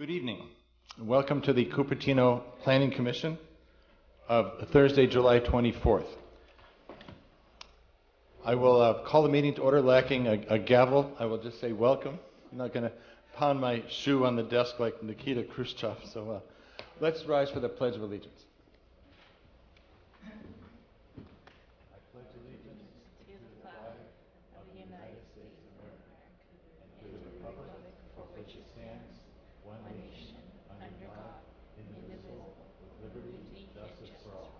Good evening. Welcome to the Cupertino Planning Commission of Thursday, July 24th. I will call the meeting to order lacking a gavel. I will just say welcome. I'm not going to pound my shoe on the desk like Nikita Khrushchev. So let's rise for the Pledge of Allegiance. I pledge allegiance to the flag of the United States of America and to the republic for which it stands, one nation, under God, indivisible, with liberty and justice for all.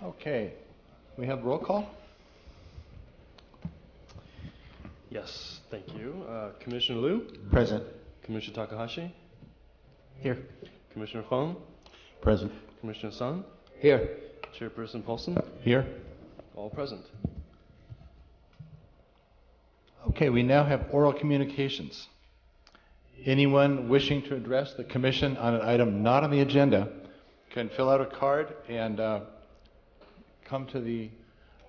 Okay, we have roll call. Yes, thank you. Commissioner Liu? Present. Commissioner Takahashi? Here. Commissioner Fong? Present. Commissioner Sun? Here. Chairperson Paulson? Here. All present. Okay, we now have oral communications. Anyone wishing to address the commission on an item not on the agenda can fill out a card and come to the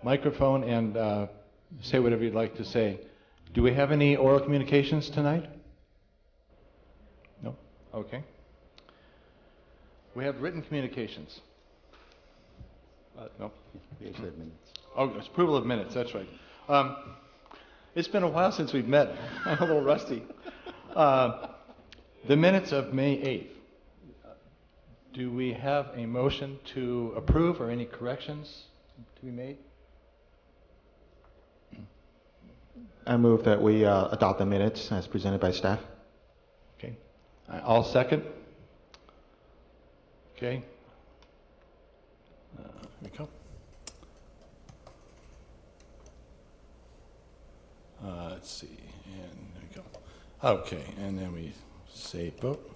microphone and say whatever you'd like to say. Do we have any oral communications tonight? No? Okay. We have written communications. No? We have minutes. Oh, it's approval of minutes, that's right. It's been a while since we've met. I'm a little rusty. The minutes of May 8th. Do we have a motion to approve or any corrections to be made? I move that we adopt the minutes as presented by staff. Okay. I'll second. Okay. Here we go. Let's see, and there we go. Okay, and then we say vote.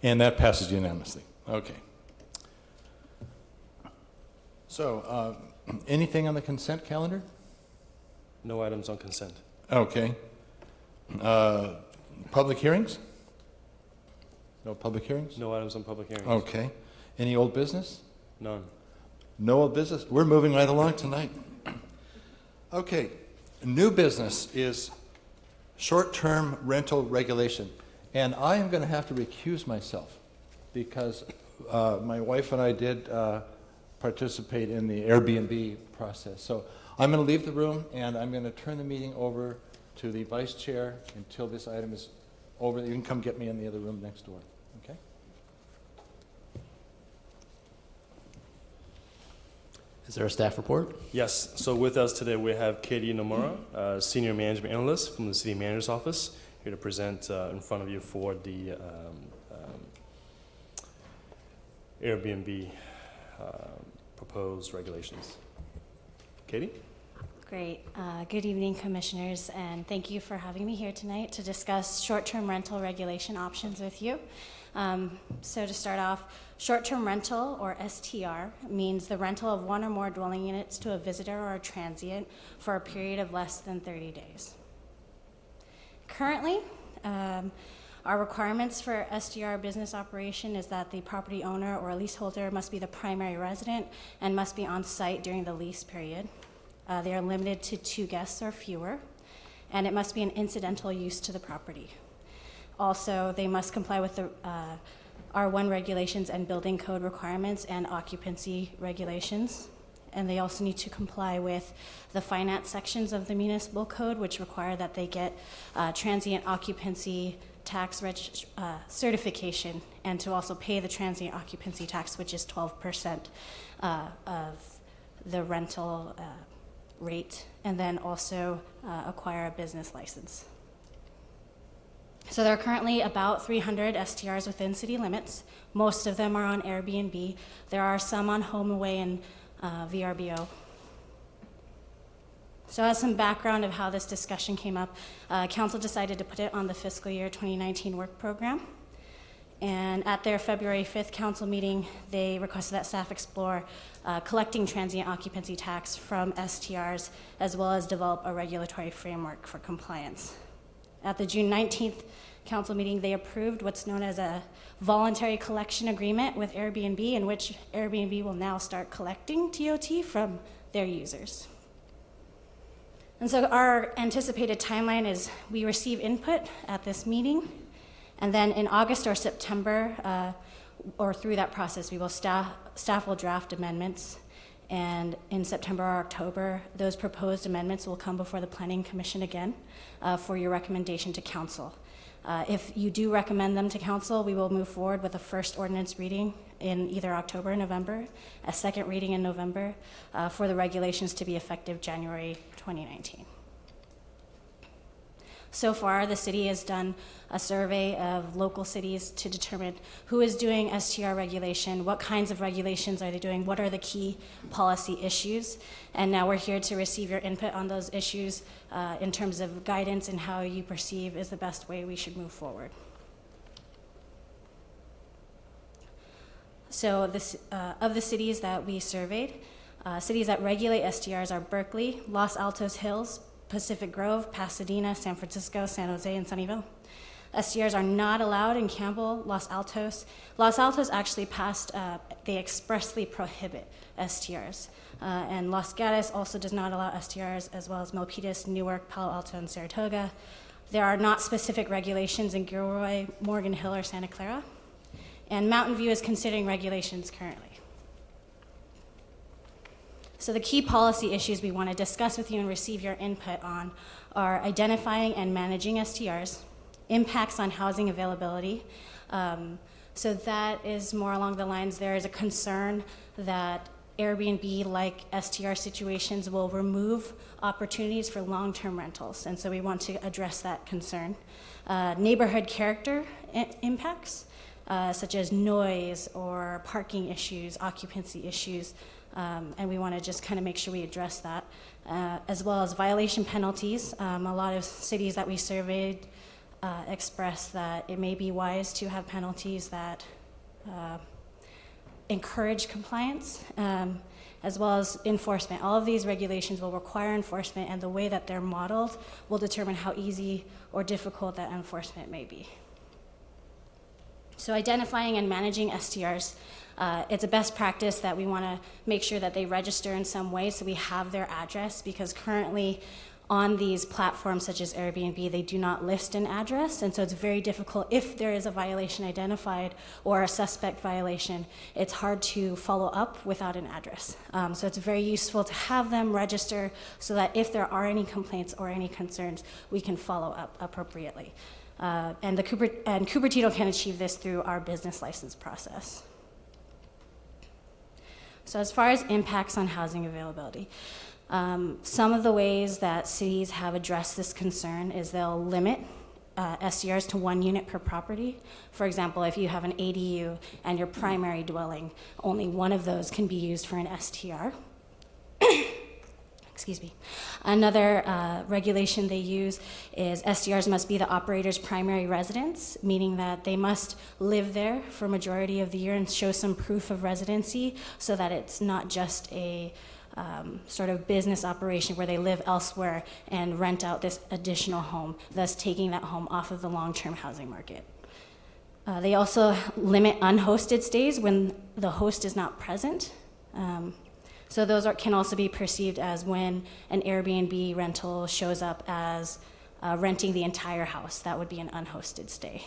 And that passes unanimously. Okay. So, anything on the consent calendar? No items on consent. Okay. Public hearings? No public hearings? No items on public hearings. Okay. Any old business? None. No old business? We're moving right along tonight. Okay. New business is short-term rental regulation. And I am going to have to recuse myself because my wife and I did participate in the Airbnb process. So I'm going to leave the room and I'm going to turn the meeting over to the vice chair until this item is over. You can come get me in the other room next door. Okay? Is there a staff report? Yes, so with us today we have Katie Nomura, Senior Management Analyst from the City Manager's Office, here to present in front of you for the Airbnb proposed regulations. Katie? Great. Good evening, commissioners, and thank you for having me here tonight to discuss short-term rental regulation options with you. So to start off, short-term rental, or STR, means the rental of one or more dwelling units to a visitor or a transient for a period of less than 30 days. Currently, our requirements for STR business operation is that the property owner or leaseholder must be the primary resident and must be on site during the lease period. They are limited to 2 guests or fewer, and it must be an incidental use to the property. Also, they must comply with the R1 regulations and building code requirements and occupancy regulations. And they also need to comply with the finance sections of the municipal code, which require that they get transient occupancy tax certification, and to also pay the transient occupancy tax, which is 12% of the rental rate, and then also acquire a business license. So there are currently about 300 STRs within city limits. Most of them are on Airbnb. There are some on HomeAway and VRBO. So as some background of how this discussion came up, Council decided to put it on the fiscal year 2019 work program. And at their February 5th council meeting, they requested that staff explore collecting transient occupancy tax from STRs, as well as develop a regulatory framework for compliance. At the June 19th council meeting, they approved what's known as a voluntary collection agreement with Airbnb, in which Airbnb will now start collecting TOT from their users. And so our anticipated timeline is we receive input at this meeting, and then in August or September, or through that process, staff will draft amendments, and in September or October, those proposed amendments will come before the Planning Commission again for your recommendation to council. If you do recommend them to council, we will move forward with a first ordinance reading in either October or November, a second reading in November, for the regulations to be effective January 2019. So far, the city has done a survey of local cities to determine who is doing STR regulation, what kinds of regulations are they doing, what are the key policy issues, and now we're here to receive your input on those issues in terms of guidance and how you perceive is the best way we should move forward. So of the cities that we surveyed, cities that regulate STRs are Berkeley, Los Altos Hills, Pacific Grove, Pasadena, San Francisco, San Jose, and Sunnyvale. STRs are not allowed in Campbell, Los Altos. Los Altos actually passed, they expressly prohibit STRs. And Los Gatos also does not allow STRs, as well as Milpitas, Newark, Palo Alto, and Saratoga. There are not specific regulations in Gilroy, Morgan Hill, or Santa Clara. And Mountain View is considering regulations currently. So the key policy issues we want to discuss with you and receive your input on are identifying and managing STRs, impacts on housing availability. So that is more along the lines, there is a concern that Airbnb-like STR situations will remove opportunities for long-term rentals, and so we want to address that concern. Neighborhood character impacts, such as noise or parking issues, occupancy issues, and we want to just kind of make sure we address that, as well as violation penalties. A lot of cities that we surveyed express that it may be wise to have penalties that encourage compliance, as well as enforcement. All of these regulations will require enforcement, and the way that they're modeled will determine how easy or difficult that enforcement may be. So identifying and managing STRs, it's a best practice that we want to make sure that they register in some way so we have their address, because currently on these platforms such as Airbnb, they do not list an address, and so it's very difficult if there is a violation identified or a suspect violation. It's hard to follow up without an address. So it's very useful to have them register so that if there are any complaints or any concerns, we can follow up appropriately. And Cupertino can achieve this through our business license process. So as far as impacts on housing availability, some of the ways that cities have addressed this concern is they'll limit STRs to 1 unit per property. For example, if you have an ADU and your primary dwelling, only one of those can be used for an STR. Excuse me. Another regulation they use is STRs must be the operator's primary residence, meaning that they must live there for a majority of the year and show some proof of residency so that it's not just a sort of business operation where they live elsewhere and rent out this additional home, thus taking that home off of the long-term housing market. They also limit unhosted stays when the host is not present. So those can also be perceived as when an Airbnb rental shows up as renting the entire house. That would be an unhosted stay.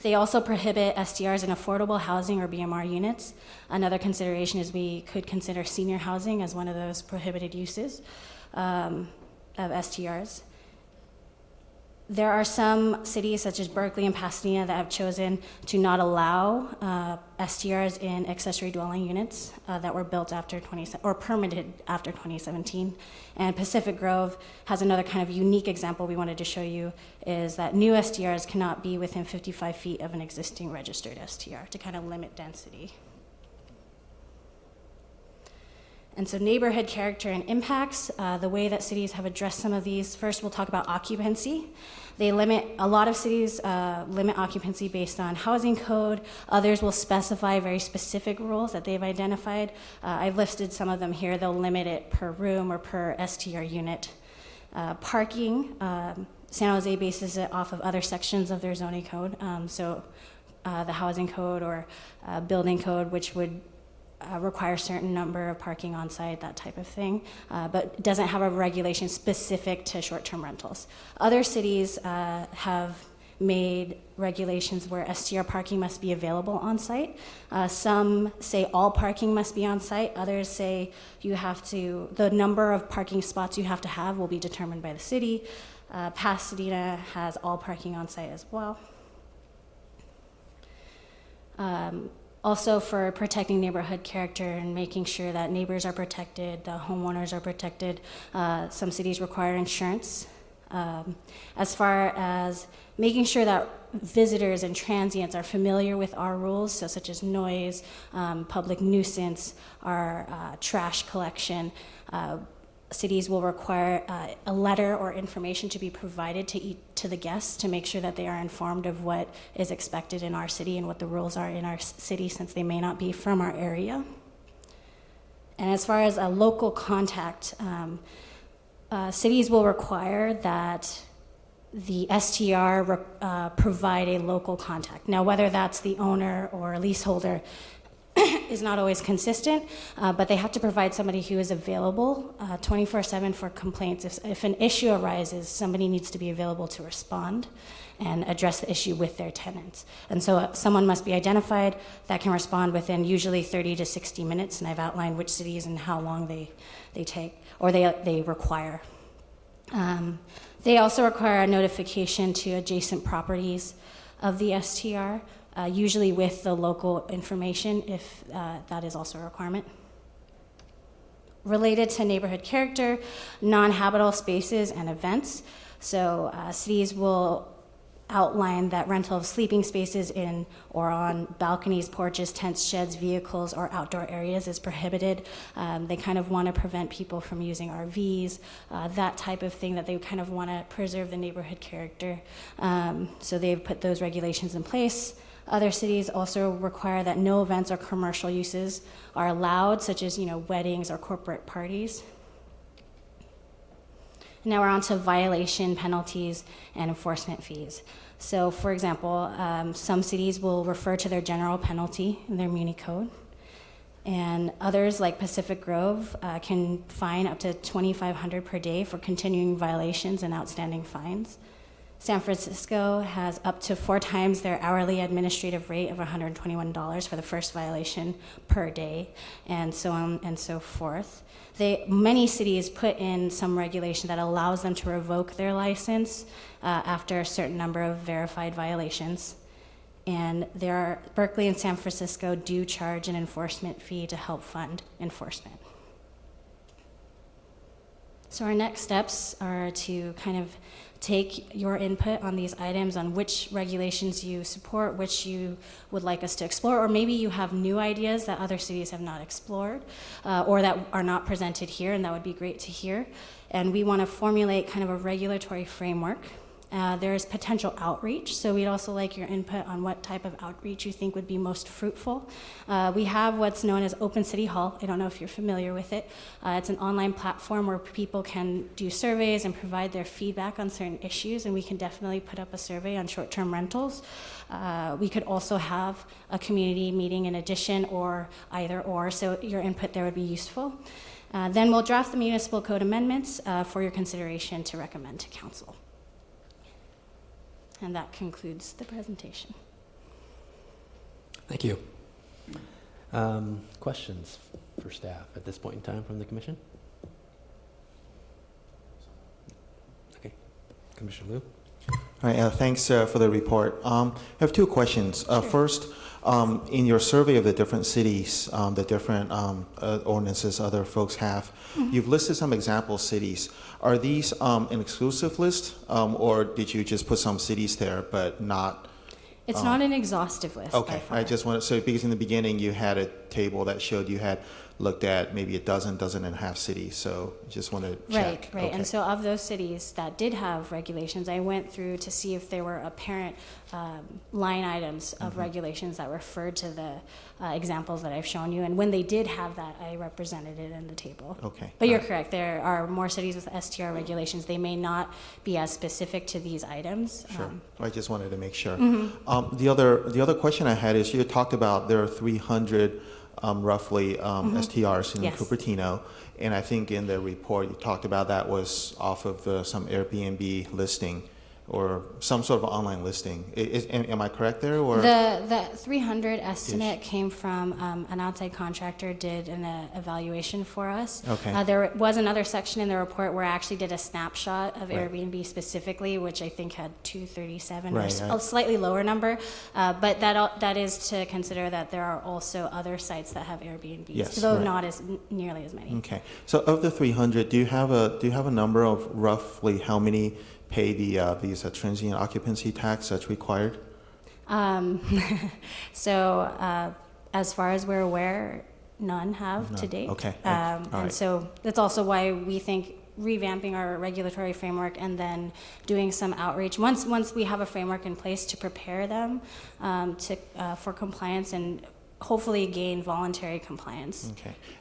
They also prohibit STRs in affordable housing or BMR units. Another consideration is we could consider senior housing as one of those prohibited uses of STRs. There are some cities such as Berkeley and Pasadena that have chosen to not allow STRs in accessory dwelling units that were built after or permitted after 2017. And Pacific Grove has another kind of unique example we wanted to show you, is that new STRs cannot be within 55 feet of an existing registered STR to kind of limit density. And so neighborhood character and impacts, the way that cities have addressed some of these, first we'll talk about occupancy. A lot of cities limit occupancy based on housing code. Others will specify very specific rules that they've identified. I've listed some of them here. They'll limit it per room or per STR unit. Parking, San Jose bases it off of other sections of their zoning code. So the housing code or building code, which would require a certain number of parking on site, that type of thing, but doesn't have a regulation specific to short-term rentals. Other cities have made regulations where STR parking must be available on site. Some say all parking must be on site. Others say the number of parking spots you have to have will be determined by the city. Pasadena has all parking on site as well. Also, for protecting neighborhood character and making sure that neighbors are protected, the homeowners are protected, some cities require insurance. As far as making sure that visitors and transients are familiar with our rules, so such as noise, public nuisance, our trash collection, cities will require a letter or information to be provided to the guests to make sure that they are informed of what is expected in our city and what the rules are in our city, since they may not be from our area. And as far as a local contact, cities will require that the STR provide a local contact. Now, whether that's the owner or a leaseholder is not always consistent, but they have to provide somebody who is available 24/7 for complaints. If an issue arises, somebody needs to be available to respond and address the issue with their tenants. And so someone must be identified that can respond within usually 30 to 60 minutes, and I've outlined which cities and how long they take, or they require. They also require a notification to adjacent properties of the STR, usually with the local information, if that is also a requirement. Related to neighborhood character, non-habitable spaces and events. So cities will outline that rental of sleeping spaces in or on balconies, porches, tents, sheds, vehicles, or outdoor areas is prohibited. They kind of want to prevent people from using RVs, that type of thing, that they kind of want to preserve the neighborhood character. So they've put those regulations in place. Other cities also require that no events or commercial uses are allowed, such as weddings or corporate parties. Now we're on to violation penalties and enforcement fees. So, for example, some cities will refer to their general penalty in their Muni Code, and others, like Pacific Grove, can fine up to $2,500 per day for continuing violations and outstanding fines. San Francisco has up to 4 times their hourly administrative rate of $121 for the first violation per day, and so on and so forth. Many cities put in some regulation that allows them to revoke their license after a certain number of verified violations. And Berkeley and San Francisco do charge an enforcement fee to help fund enforcement. So our next steps are to kind of take your input on these items, on which regulations you support, which you would like us to explore, or maybe you have new ideas that other cities have not explored, or that are not presented here, and that would be great to hear. And we want to formulate kind of a regulatory framework. There's potential outreach, so we'd also like your input on what type of outreach you think would be most fruitful. We have what's known as Open City Hall. I don't know if you're familiar with it. It's an online platform where people can do surveys and provide their feedback on certain issues, and we can definitely put up a survey on short-term rentals. We could also have a community meeting in addition, or either or, so your input there would be useful. Then we'll draft the municipal code amendments for your consideration to recommend to council. And that concludes the presentation. Thank you. Questions for staff at this point in time from the commission? Okay, Commissioner Liu. All right, thanks for the report. I have 2 questions. Sure. First, in your survey of the different cities, the different ordinances other folks have, you've listed some example cities. Are these an exclusive list, or did you just put some cities there but not? It's not an exhaustive list. Okay, by far. I just wanted, so because in the beginning you had a table that showed you had looked at maybe a dozen and a half cities, so just wanted to check. Right. Okay. And so of those cities that did have regulations, I went through to see if there were apparent line items of regulations that referred to the examples that I've shown you. And when they did have that, I represented it in the table. Okay. But you're correct. There are more cities with STR regulations. They may not be as specific to these items. Sure. I just wanted to make sure. The other question I had is, you talked about there are 300 roughly STRs in Yes. Cupertino. And I think in the report you talked about that was off of some Airbnb listing or some sort of online listing. Am I correct there? Or The 300 estimate came from an outside contractor did an evaluation for us. Okay. There was another section in the report where I actually did a snapshot of Right. Airbnb specifically, which I think had 237, or Right, a right. slightly lower number. But that is to consider that there are also other sites that have Airbnbs, Yes, though right. not as nearly as many. okay. So of the 300, do you have a number of roughly how many pay these transient occupancy tax that's required? So as far as we're aware, none have to None. date. Okay. All And right. so that's also why we think revamping our regulatory framework and then doing some outreach, once we have a framework in place to prepare them for compliance and hopefully gain voluntary compliance.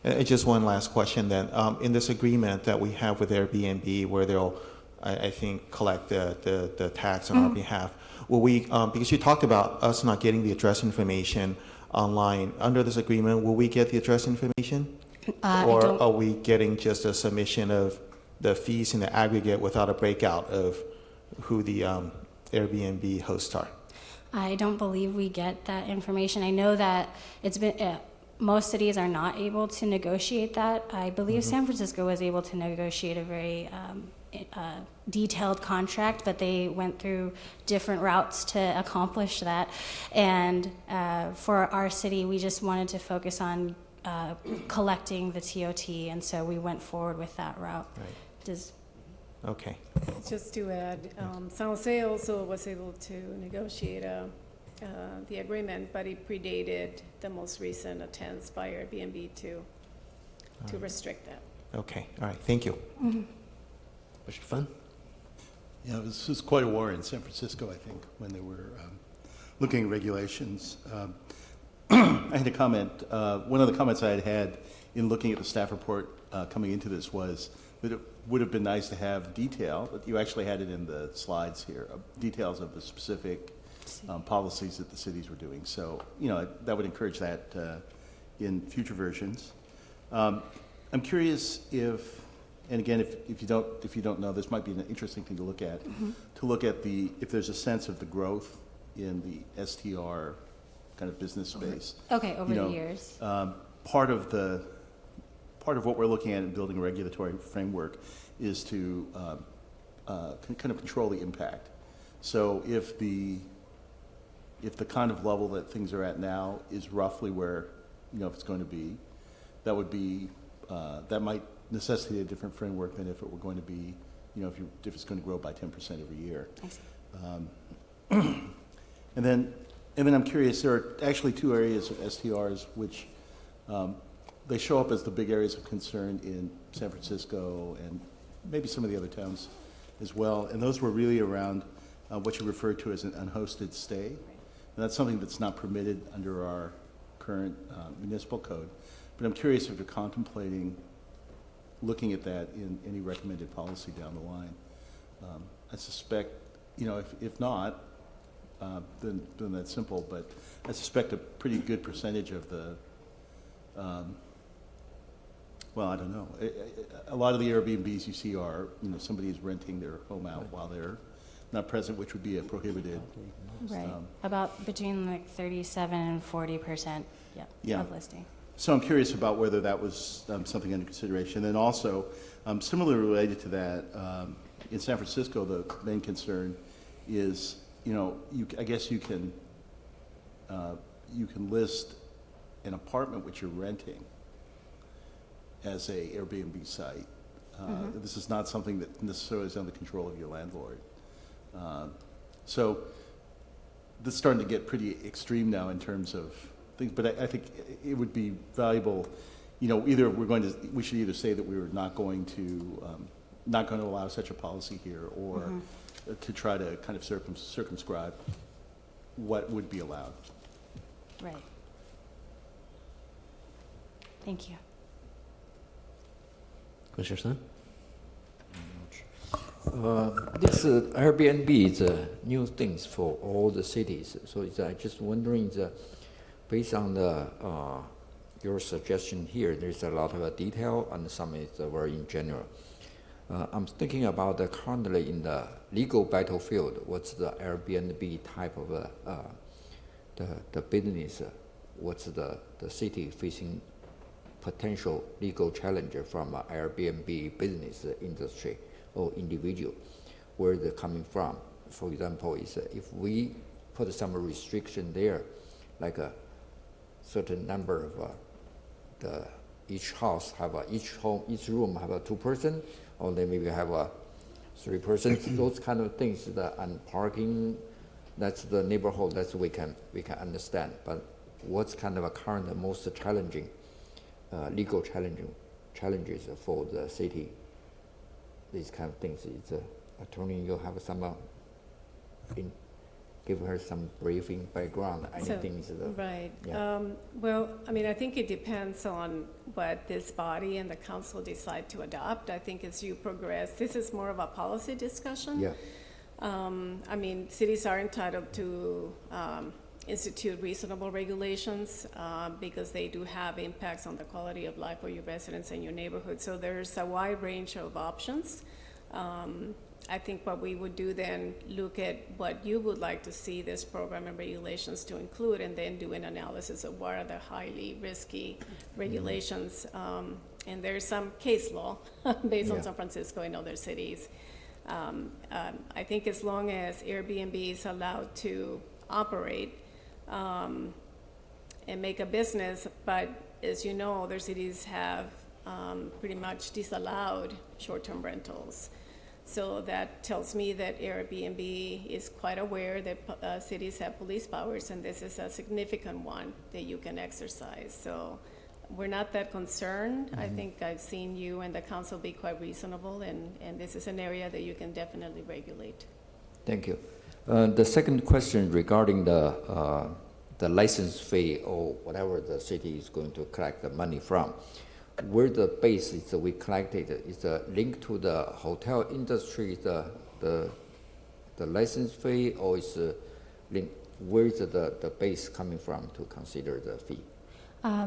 Okay. Just one last question then. In this agreement that we have with Airbnb, where they'll, I think, collect the tax on our behalf, will we, because you talked about us not getting the address information online, under this agreement, will we get the address information? I Or don't- are we getting just a submission of the fees in the aggregate without a breakout of who the Airbnb hosts are? I don't believe we get that information. I know that it's been, most cities are not able to negotiate that. I believe San Francisco was able to negotiate a very detailed contract, but they went through different routes to accomplish that. And for our city, we just wanted to focus on collecting the TOT, and so we went forward with that route. Right. Does Okay. Just to add, San Jose also was able to negotiate the agreement, but it predated the most recent attempts by Airbnb to restrict that. Okay. All right. Thank you. Commissioner Fun? Yeah, this was quite a war in San Francisco, I think, when they were looking at regulations. I had a comment. One of the comments I had in looking at the staff report coming into this was that it would have been nice to have detail, but you actually had it in the slides here, details of the specific policies that the cities were doing. So, that would encourage that in future versions. I'm curious if, and again, if you don't know, this might be an interesting thing to look at. To look at if there's a sense of the growth in the STR kind of business space. okay, over You the know, years. Part of what we're looking at in building a regulatory framework is to kind of control the impact. So if the kind of level that things are at now is roughly where if it's going to be, that would be that might necessitate a different framework than if it were going to be if it's going to grow by 10% every year. I see. And then I'm curious, there are actually two areas of STRs which they show up as the big areas of concern in San Francisco and maybe some of the other towns as well. And those were really around what you referred to as an unhosted stay. And that's something that's not permitted under our current municipal code. But I'm curious if you're contemplating looking at that in any recommended policy down the line. I suspect, if not, then that's simple, but I suspect a pretty good percentage of the, well, I don't know. A lot of the Airbnbs you see are, somebody is renting their home out while they're not present, which would be a prohibited. Right. About between like 37 and 40%, Yeah. of listing. So I'm curious about whether that was something under consideration. And also, similarly related to that, in San Francisco, the main concern is, I guess you can list an apartment which you're renting as a Airbnb site. This is not something that necessarily is under control of your landlord. So this is starting to get pretty extreme now in terms of things, but I think it would be valuable, either we should either say that we were not going to allow such a policy here, or to try to kind of circumscribe what would be allowed. Right. Thank you. Commissioner Sun? This Airbnb is new things for all the cities. So I just wondering, based on the your suggestion here, there's a lot of detail and some is very in general. I'm thinking about currently in the legal battlefield, what's the Airbnb type of the business? What's the city facing potential legal challenge from Airbnb business industry or individual? Where they're coming from? For example, is if we put some restriction there, like a certain number of each house have each room have a 2 person, or they maybe have a 3 persons. Those kind of things, and parking, that's the neighborhood. That's we can understand. But what's kind of a current most challenging legal challenges for the city? These kind of things. It's attorney. You have some give her some briefing background. Anything Right. Yeah. Well, I mean, I think it depends on what this body and the council decide to adopt. I think as you progress, this is more of a policy discussion. Yeah. I mean, cities are entitled to institute reasonable regulations because they do have impacts on the quality of life for your residents and your neighborhood. So there's a wide range of options. I think what we would do then, look at what you would like to see this program and regulations to include, and then do an analysis of what are the highly risky regulations. And there's some case law based on San Francisco and other cities. I think as long as Airbnb is allowed to operate and make a business, but as you know, other cities have pretty much disallowed short-term rentals. So that tells me that Airbnb is quite aware that cities have police powers, and this is a significant one that you can exercise. So we're not that concerned. I think I've seen you and the council be quite reasonable, and this is an area that you can definitely regulate. Thank you. The second question regarding the license fee or whatever the city is going to collect the money from. Where the base is we collected is linked to the hotel industry, the license fee, or is linked, where is the base coming from to consider the fee?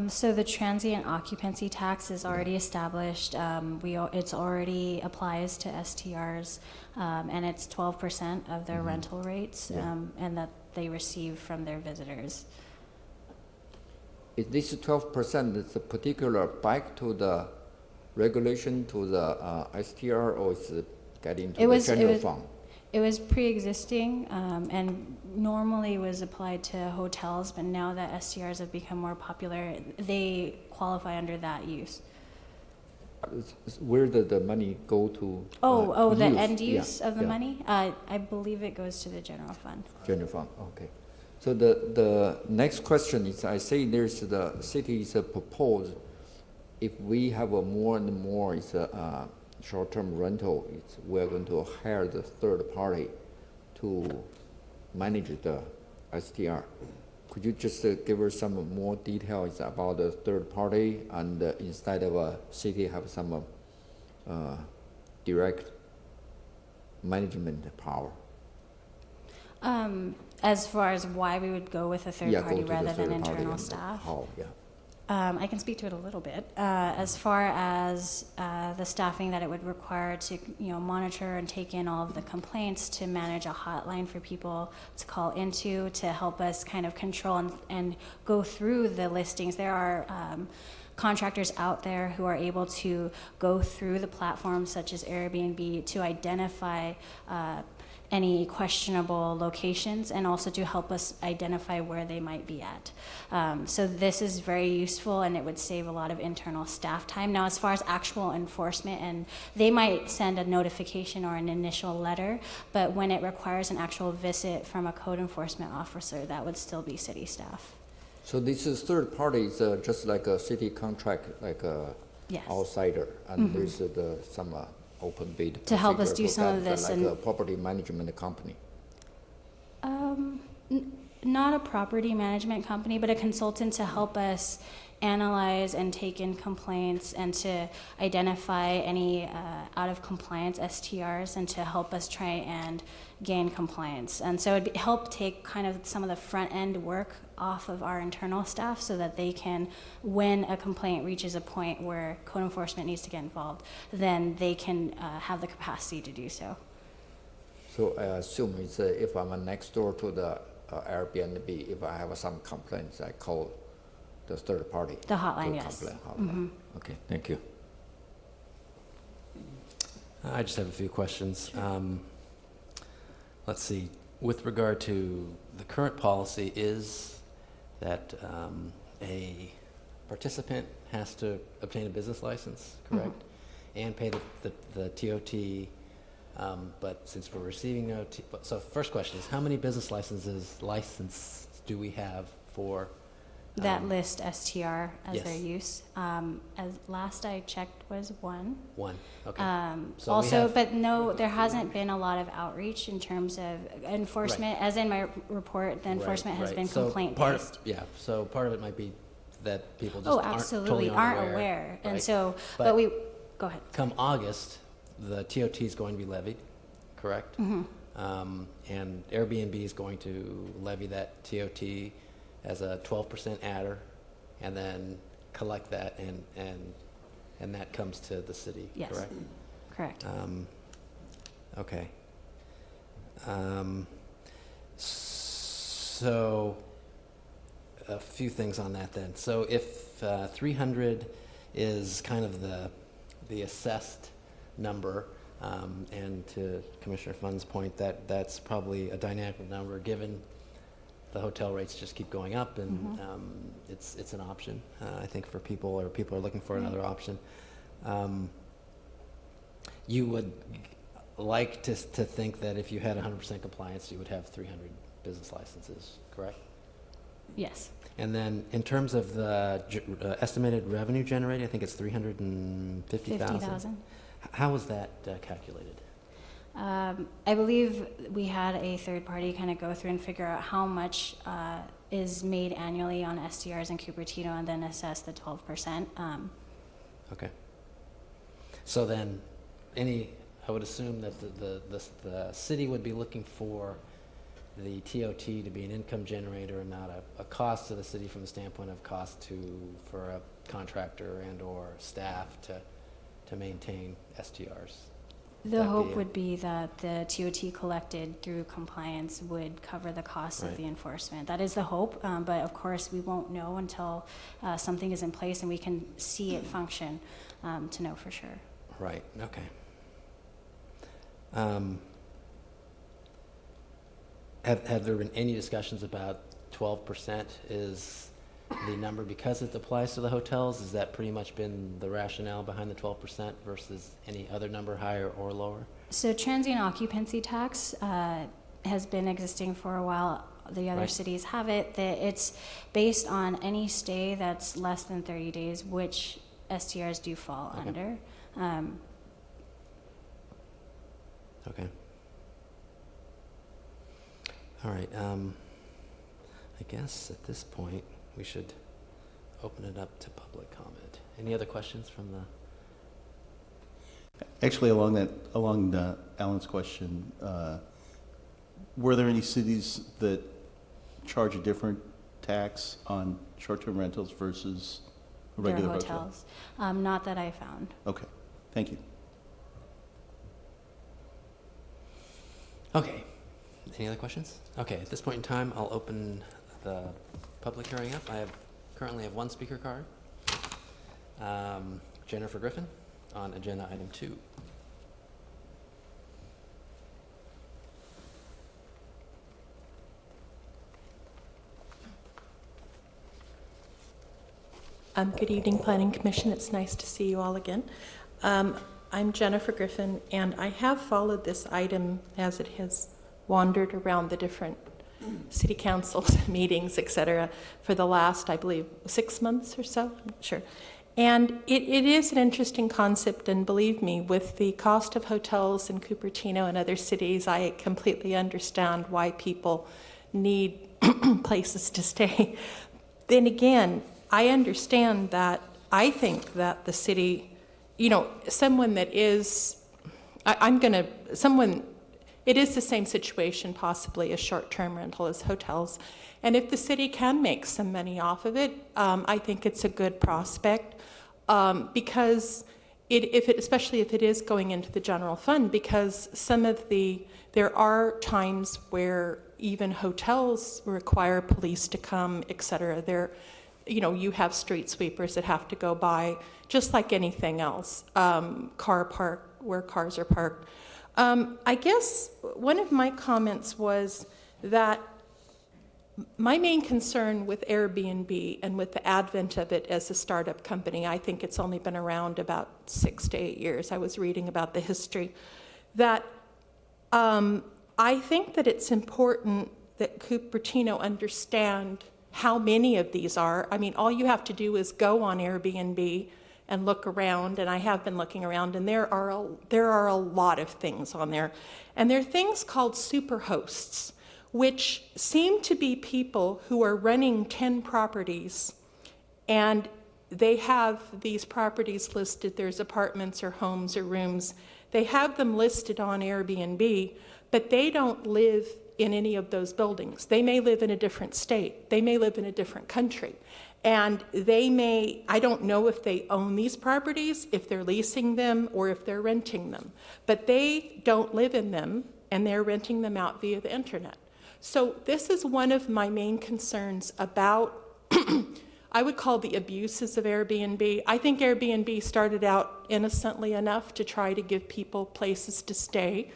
So the transient occupancy tax is already established. It's already applies to STRs, and it's 12% of their rental rates, and that they receive from their visitors. Is this 12% is particular back to the regulation to the STR, or is it getting to the general fund? It was pre-existing and normally was applied to hotels, but now that STRs have become more popular, they qualify under that use. Where did the money go to? The use? end use Yeah, of the yeah. money? I believe it goes to the general fund. General fund, okay. So the next question is, I say there's the city's proposed, if we have a more and more short-term rental, we're going to hire the third party to manage the STR. Could you just give us some more details about the third party, and instead of a city have some direct management power? As far as why we would go with a third party rather than internal staff? How, yeah. I can speak to it a little bit. As far as the staffing that it would require to, monitor and take in all of the complaints, to manage a hotline for people to call into, to help us kind of control and go through the listings. There are contractors out there who are able to go through the platforms such as Airbnb to identify any questionable locations, and also to help us identify where they might be at. So this is very useful, and it would save a lot of internal staff time. Now, as far as actual enforcement, and they might send a notification or an initial letter, but when it requires an actual visit from a code enforcement officer, that would still be city staff. So this is third party, is just like a city contract, like a Yes. outsider, and there's some open bid To help us procedure do for some of that, this like and- a property management company. Not a property management company, but a consultant to help us analyze and take in complaints and to identify any out of compliance STRs and to help us try and gain compliance. And so it'd help take kind of some of the front end work off of our internal staff so that they can, when a complaint reaches a point where code enforcement needs to get involved, then they can have the capacity to do so. So I assume it's if I'm next door to the Airbnb, if I have some complaints, I call the third party. The hotline, to yes. complain hotline. Okay, thank you. I just have a few questions. Let's see. With regard to the current policy is that a participant has to obtain a business license, correct? And pay the TOT. But since we're receiving no, so first question is, how many business licenses do we have for That list STR as yes. their use. As last I checked was one. one? Okay. So we Also, have- but no, there hasn't been a lot of outreach in terms of enforcement. As in my report, the enforcement has Right. been So complaint part based. yeah. So part of it might be that people just Oh, aren't absolutely, totally aren't unaware, aware. And right? so, But- but we, go ahead. Come August, the TOT is going to be levied, correct? And Airbnb is going to levy that TOT as a 12% adder, and then collect that, and that comes to the city, Yes. correct? Correct. Okay. So, a few things on that then. So if 300 is kind of the assessed number, and to Commissioner Fund's point, that's probably a dynamic number given the hotel rates just keep going up, and it's an option, I think, for people, or people are looking for another option. You would like to think that if you had 100% compliance, you would have 300 business licenses, correct? Yes. And then in terms of the estimated revenue generated, I think it's 350,000. 50,000. How was that calculated? I believe we had a third party kind of go through and figure out how much is made annually on STRs in Cupertino and then assess the 12%. Okay. So then, I would assume that the city would be looking for the TOT to be an income generator and not a cost to the city from the standpoint of cost for a contractor and or staff to maintain STRs. The That'd hope be would be that the TOT collected through compliance would cover the costs Right. of the enforcement. That is the hope, but of course we won't know until something is in place and we can see it function to know for sure. Right, okay. Have there been any discussions about 12% is the number because it applies to the hotels? Has that pretty much been the rationale behind the 12% versus any other number, higher or lower? So transient occupancy tax has been existing for a while. The other Right. cities have it. It's based on any stay that's less than 30 days, which STRs do fall Okay. under. Okay. All right, I guess at this point, we should open it up to public comment. Any other questions from the? Actually, along Alan's question, were there any cities that charge a different tax on short-term rentals versus a Their regular hotel? hotels. Not that I found. Okay, thank you. Okay. Any other questions? Okay, at this point in time, I'll open the public hearing up. Currently have one speaker card. Jennifer Griffin on agenda item 2. Good evening, Planning Commission. It's nice to see you all again. I'm Jennifer Griffin, and I have followed this item as it has wandered around the different city council meetings, et cetera, for the last, I believe, 6 months or so. I'm not sure. And it is an interesting concept, and believe me, with the cost of hotels in Cupertino and other cities, I completely understand why people need places to stay. Then again, I understand that. I think that the city, someone that is, it is the same situation possibly as short-term rental as hotels. And if the city can make some money off of it, I think it's a good prospect because especially if it is going into the general fund, because there are times where even hotels require police to come, et cetera. You have street sweepers that have to go by, just like anything else, car park, where cars are parked. I guess one of my comments was that my main concern with Airbnb and with the advent of it as a startup company, I think it's only been around about 6 to 8 years. I was reading about the history. That I think that it's important that Cupertino understand how many of these are. I mean, all you have to do is go on Airbnb and look around, and I have been looking around, and there are a lot of things on there. And there are things called superhosts, which seem to be people who are running 10 properties, and they have these properties listed. There's apartments or homes or rooms. They have them listed on Airbnb, but they don't live in any of those buildings. They may live in a different state. They may live in a different country. And I don't know if they own these properties, if they're leasing them, or if they're renting them. But they don't live in them, and they're renting them out via the internet. So this is one of my main concerns about, I would call the abuses of Airbnb. I think Airbnb started out innocently enough to try to give people places to stay,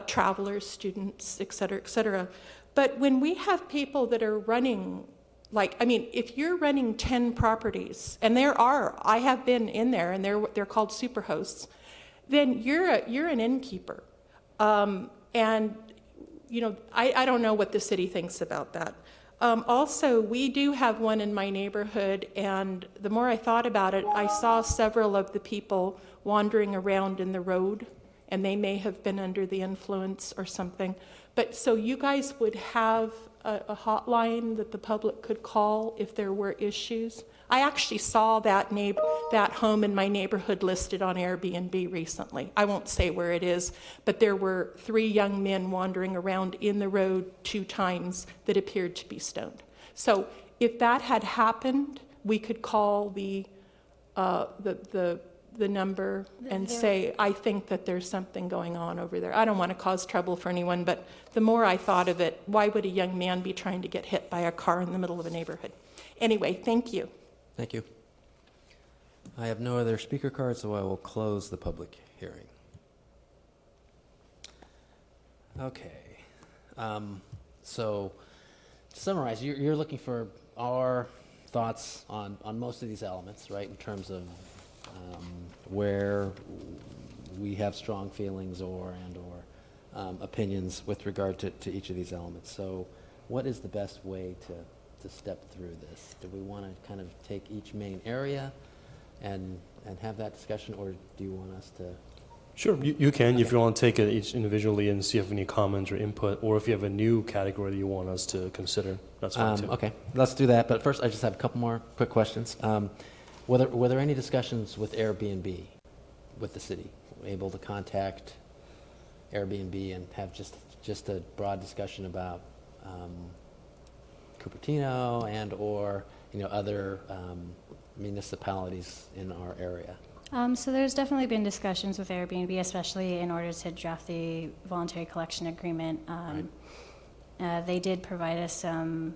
travelers, students, et cetera, et cetera. But when we have people that are running, if you're running 10 properties, and I have been in there, and they're called superhosts, then you're an innkeeper. And I don't know what the city thinks about that. Also, we do have one in my neighborhood, and the more I thought about it, I saw several of the people wandering around in the road, and they may have been under the influence or something. But so you guys would have a hotline that the public could call if there were issues? I actually saw that home in my neighborhood listed on Airbnb recently. I won't say where it is, but there were 3 young men wandering around in the road 2 times that appeared to be stoned. So if that had happened, we could call the number and say, I think that there's something going on over there. I don't want to cause trouble for anyone, but the more I thought of it, why would a young man be trying to get hit by a car in the middle of a neighborhood? Anyway, thank you. Thank you. I have no other speaker cards, so I will close the public hearing. Okay. So to summarize, you're looking for our thoughts on most of these elements, right, in terms of where we have strong feelings or opinions with regard to each of these elements. So what is the best way to step through this? Do we want to kind of take each main area and have that discussion, or do you want us to? Sure, you can. Okay. If you want to take it each individually and see if you have any comments or input, or if you have a new category that you want us to consider, that's fine too. Okay, let's do that. But first, I just have a couple more quick questions. Were there any discussions with Airbnb, with the city? Able to contact Airbnb and have just a broad discussion about Cupertino and/or other municipalities in our area? So there's definitely been discussions with Airbnb, especially in order to draft the voluntary collection agreement. They did provide us some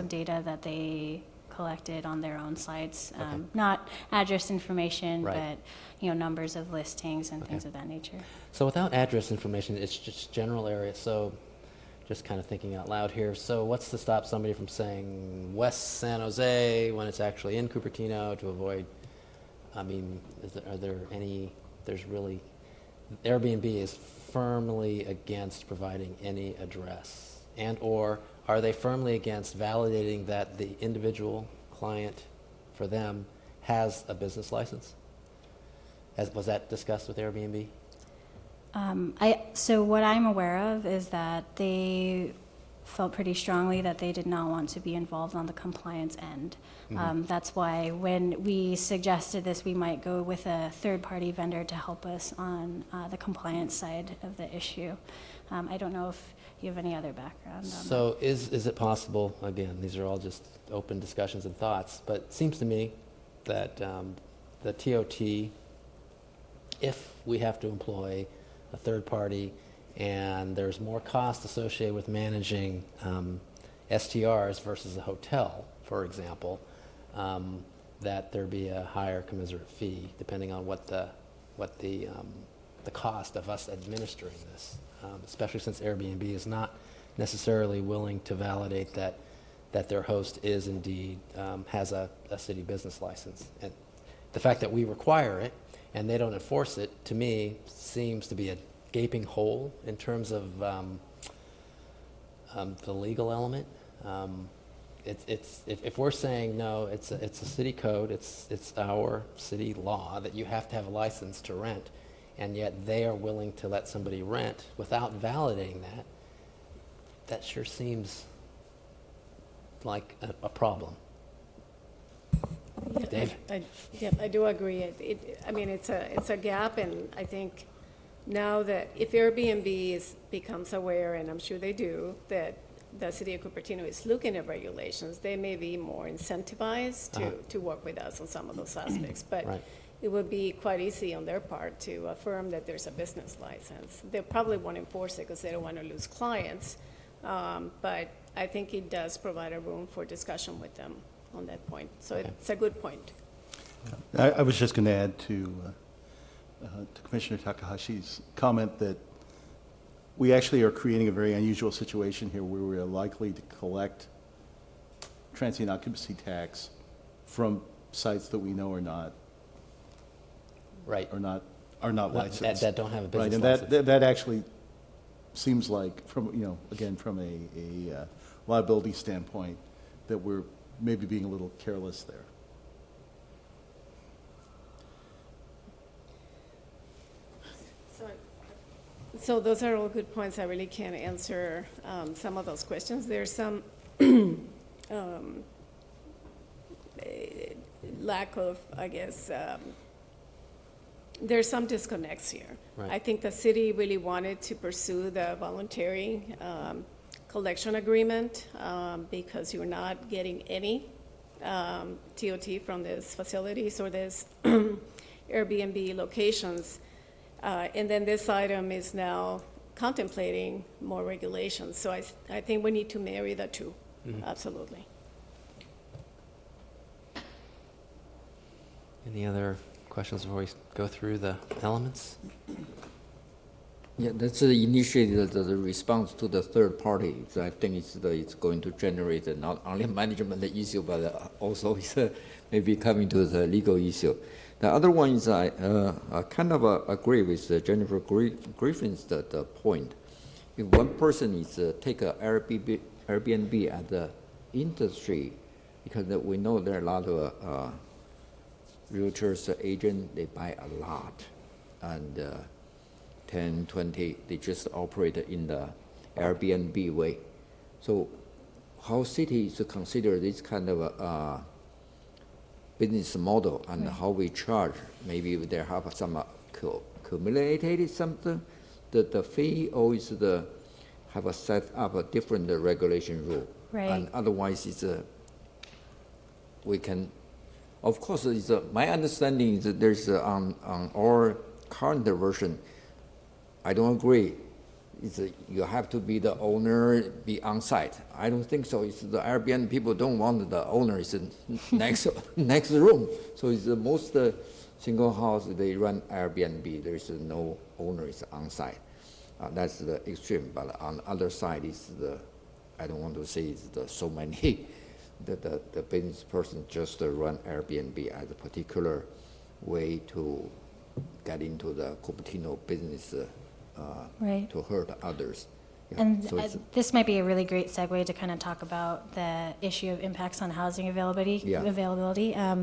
data that they collected on their own sites, not address information, Right. but numbers of listings and things of that nature. So without address information, it's just general area. So just kind of thinking out loud here. So what's to stop somebody from saying West San Jose when it's actually in Cupertino to avoid? I mean, are there any? There's really, Airbnb is firmly against providing any address, and/or are they firmly against validating that the individual client for them has a business license? Was that discussed with Airbnb? So what I'm aware of is that they felt pretty strongly that they did not want to be involved on the compliance end. That's why when we suggested this, we might go with a third-party vendor to help us on the compliance side of the issue. I don't know if you have any other background on that. So is it possible, again, these are all just open discussions and thoughts, but it seems to me that the TOT, if we have to employ a third party and there's more cost associated with managing STRs versus a hotel, for example, that there be a higher commensurate fee depending on what the cost of us administering this, especially since Airbnb is not necessarily willing to validate that their host is indeed has a city business license. And the fact that we require it and they don't enforce it, to me, seems to be a gaping hole in terms of the legal element. If we're saying no, it's a city code, it's our city law that you have to have a license to rent, and yet they are willing to let somebody rent without validating that, that sure seems like a problem. Dave? I do agree. It's a gap, and I think now that if Airbnb becomes aware, and I'm sure they do, that the city of Cupertino is looking at regulations, they may be more incentivized to work with us on some of those aspects. But Right. it would be quite easy on their part to affirm that there's a business license. They probably won't enforce it because they don't want to lose clients. But I think it does provide a room for discussion with them on that point. So it's a good point. I was just going to add to Commissioner Takahashi's comment that we actually are creating a very unusual situation here where we are likely to collect transient occupancy tax from sites that we know are not Right. licensed. That don't have a business Right, and license. that actually seems like, from a liability standpoint, that we're maybe being a little careless there. So those are all good points. I really can't answer some of those questions. There's some lack of, I guess, there's some disconnects here. Right. I think the city really wanted to pursue the voluntary collection agreement because you're not getting any TOT from these facilities or these Airbnb locations. And then this item is now contemplating more regulations. So I think we need to marry the two, absolutely. Any other questions before we go through the elements? Yeah, that's initiated the response to the third party. So I think it's going to generate not only management issue, but also it's maybe coming to the legal issue. The other one is I kind of agree with Jennifer Griffin's the point. If one person is take a Airbnb as the industry, because we know there are a lot of realtors, agents, they buy a lot, and 10, 20, they just operate in the Airbnb way. So how cities consider this kind of business model and how we charge? Maybe they have some accumulated something, the fee, or is have a set up a different regulation rule. Right. And otherwise, we can. Of course, my understanding is that there's on our current version, I don't agree. You have to be the owner, be on site. I don't think so. It's the Airbnb people don't want the owner is next room. So it's the most single house they run Airbnb. There is no owner is on site. That's the extreme. But on the other side is I don't want to say it's so many. The business person just run Airbnb as a particular way to get into the Cupertino business Right. to hurt others. Yeah, And so it's- this might be a really great segue to kind of talk about the issue of impacts on housing availability. Yeah.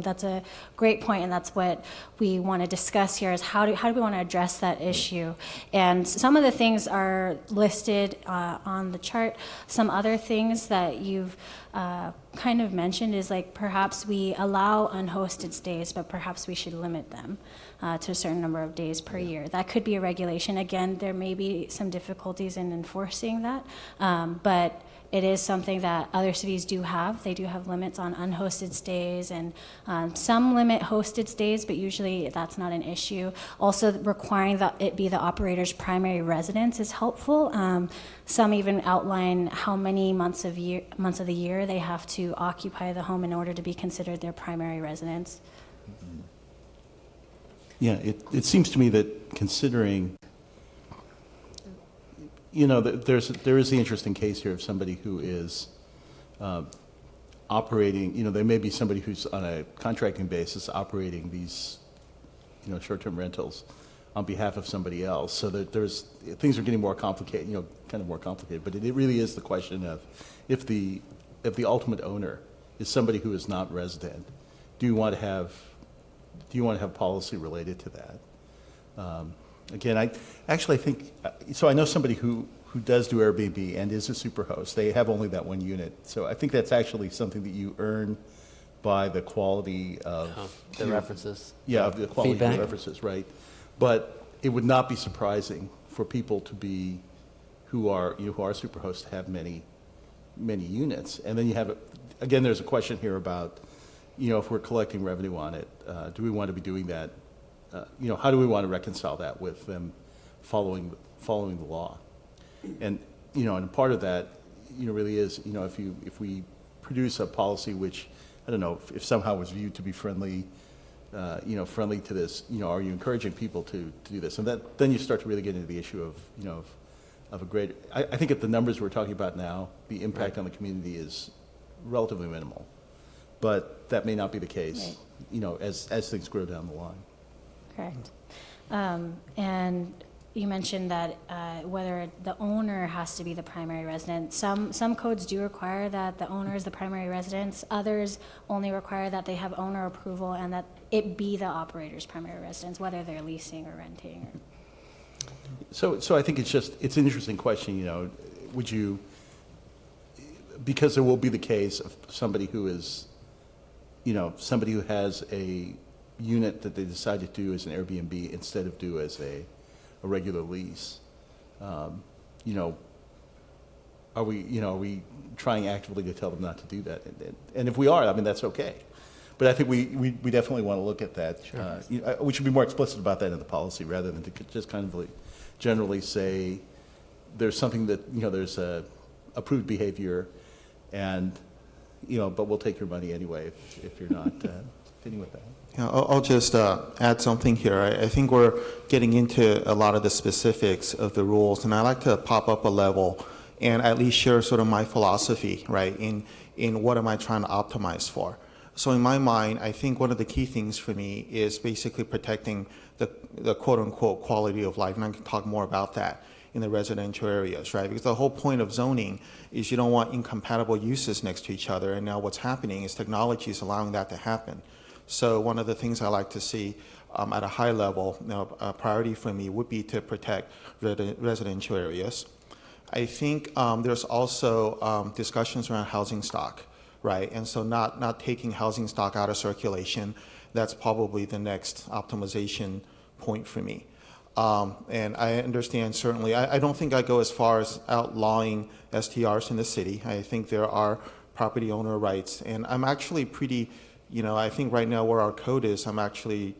That's a great point, and that's what we want to discuss here is how do we want to address that issue? And some of the things are listed on the chart. Some other things that you've kind of mentioned is like perhaps we allow unhosted stays, but perhaps we should limit them to a certain number of days per year. That could be a regulation. Again, there may be some difficulties in enforcing that, but it is something that other cities do have. They do have limits on unhosted stays, and some limit hosted stays, but usually that's not an issue. Also, requiring that it be the operator's primary residence is helpful. Some even outline how many months of the year they have to occupy the home in order to be considered their primary residence. Yeah, it seems to me that considering, there is the interesting case here of somebody who is operating, there may be somebody who's on a contracting basis operating these, short-term rentals on behalf of somebody else. So that things are getting more complicated, kind of more complicated. But it really is the question of if the ultimate owner is somebody who is not resident, do you want to have policy related to that? Again, I think, so I know somebody who does do Airbnb and is a superhost. They have only that one unit. So I think that's actually something that you earn by the quality of The references. yeah, of the quality of Feedback. the references, right? But it would not be surprising for people to be who are superhosts to have many units. And then you have again, there's a question here about if we're collecting revenue on it, do we want to be doing that? How do we want to reconcile that with them following the law? And and part of that, really is, if we produce a policy which, I don't know, if somehow was viewed to be friendly, friendly to this, are you encouraging people to do this? And then you start to really get into the issue of a greater. I think at the numbers we're talking about now, the impact on the community is relatively minimal, but that may not be the case, as things grow down the line. Correct. And you mentioned that whether the owner has to be the primary resident. Some codes do require that the owner is the primary residence. Others only require that they have owner approval and that it be the operator's primary residence, whether they're leasing or renting. So I think it's an interesting question, would you, because there will be the case of somebody who is, somebody who has a unit that they decide to do as an Airbnb instead of do as a regular lease. Are we trying actively to tell them not to do that? And if we are, that's okay. But I think we definitely want to look at that. Sure. We should be more explicit about that in the policy rather than to just kind of generally say there's something that, there's a approved behavior and, but we'll take your money anyway if you're not fitting with that. Yeah, I'll just add something here. I think we're getting into a lot of the specifics of the rules, and I like to pop up a level and at least share sort of my philosophy, right, in what am I trying to optimize for. So in my mind, I think one of the key things for me is basically protecting the quote-unquote quality of life, and I can talk more about that in the residential areas, right? Because the whole point of zoning is you don't want incompatible uses next to each other, and now what's happening is technology is allowing that to happen. So one of the things I like to see at a high level, a priority for me would be to protect residential areas. I think there's also discussions around housing stock, right? And so not taking housing stock out of circulation, that's probably the next optimization point for me. And I understand certainly, I don't think I go as far as outlawing STRs in the city. I think there are property owner rights, and I'm actually pretty, I think right now where our code is, I'm actually,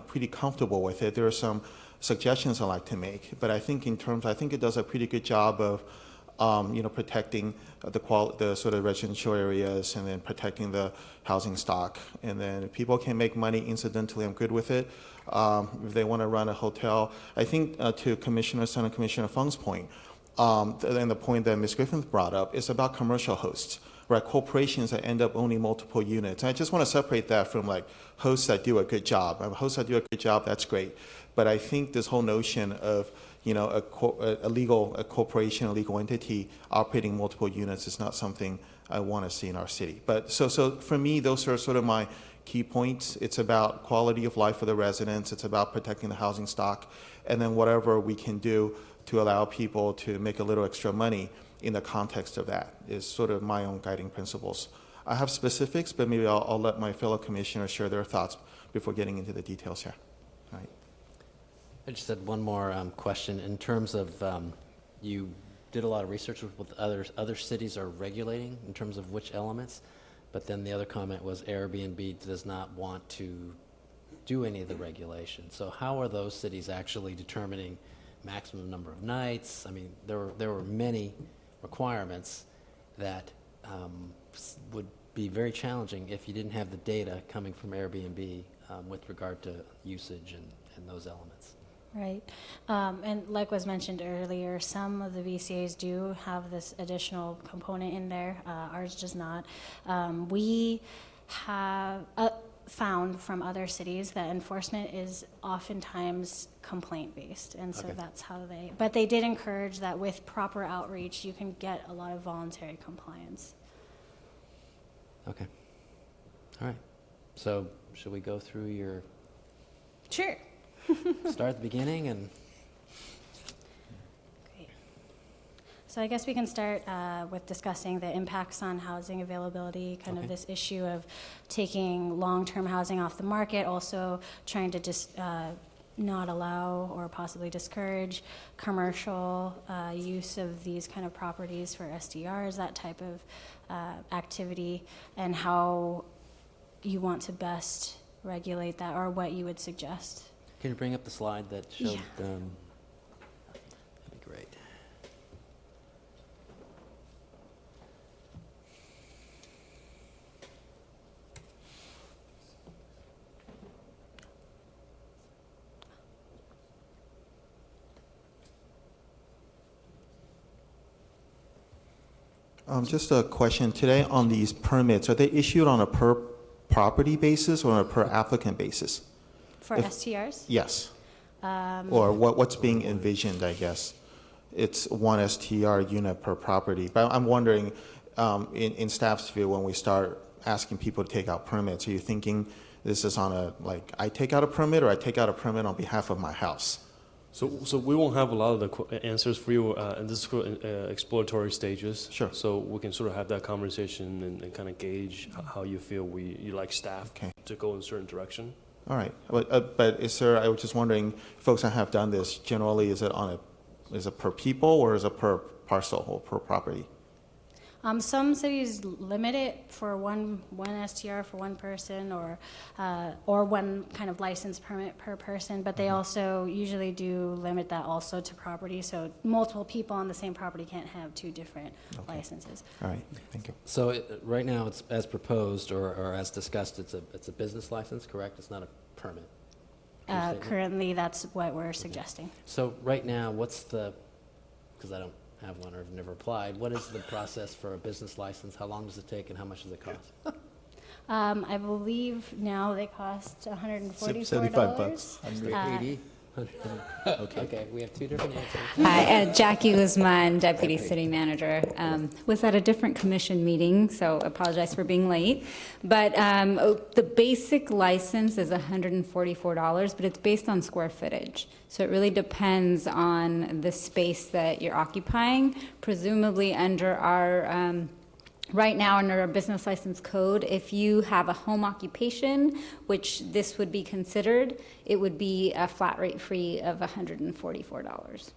pretty comfortable with it. There are some suggestions I like to make, but I think I think it does a pretty good job of, protecting the sort of residential areas and then protecting the housing stock. And then if people can make money incidentally, I'm good with it. If they want to run a hotel, I think to Senate Commissioner Fung's point, and the point that Ms. Griffin brought up is about commercial hosts, right? Corporations that end up owning multiple units. And I just want to separate that from like hosts that do a good job. Hosts that do a good job, that's great. But I think this whole notion of, you know, a corporation, a legal entity operating multiple units is not something I want to see in our city. But so for me, those are sort of my key points. It's about quality of life for the residents. It's about protecting the housing stock, and then whatever we can do to allow people to make a little extra money in the context of that is sort of my own guiding principles. I have specifics, but maybe I'll let my fellow commissioners share their thoughts before getting into the details here. All right. I just had one more question. In terms of, you did a lot of research with what other cities are regulating in terms of which elements, but then the other comment was Airbnb does not want to do any of the regulation. So how are those cities actually determining maximum number of nights? I mean, there were many requirements that would be very challenging if you didn't have the data coming from Airbnb with regard to usage and those elements. Right. And like was mentioned earlier, some of the VCAs do have this additional component in there. Ours does not. We have found from other cities that enforcement is oftentimes complaint-based, and so Okay. that's how but they did encourage that with proper outreach, you can get a lot of voluntary compliance. Okay. All right. So should we go through your, Sure. start at the beginning and? Great. So I guess we can start with discussing the impacts on housing availability, kind of Okay. this issue of taking long-term housing off the market, also trying to just not allow or possibly discourage commercial use of these kind of properties for SDRs, that type of activity, and how you want to best regulate that, or what you would suggest. Can you bring up the slide that showed? Yeah. That'd be great. Just a question today on these permits. Are they issued on a per property basis or on a per applicant basis? For If- STRs? Yes. Or what's being envisioned, I guess. It's one STR unit per property. But I'm wondering, in staff's view, when we start asking people to take out permits, are you thinking this is on a, like, I take out a permit, or I take out a permit on behalf of my house? So we won't have a lot of the answers for you in this exploratory stages. Sure. So we can sort of have that conversation and kind of gauge how you feel you like staff Okay. to go in a certain direction. All right. But is there, I was just wondering, folks that have done this, generally, is it per people, or is it per parcel or per property? Some cities limit it for one STR for one person, or one kind of license permit per person, but they also usually do limit that also to property, so multiple people on the same property can't have two different licenses. All right. Thank you. So right now, it's as proposed or as discussed, it's a business license, correct? It's not a permit? Your statement? Currently, that's what we're suggesting. So right now, what's the, because I don't have one or have never applied, what is the process for a business license? How long does it take and how much does it cost? I believe now they cost $144. 75 bucks. 180? Okay, we have two different answers. Hi, Jackie Guzman, Deputy City Manager. Was at a different commission meeting, so apologize for being late. But the basic license is $144, but it's based on square footage. So it really depends on the space that you're occupying. Presumably under our right now, under our business license code, if you have a home occupation, which this would be considered, it would be a flat rate fee of $144.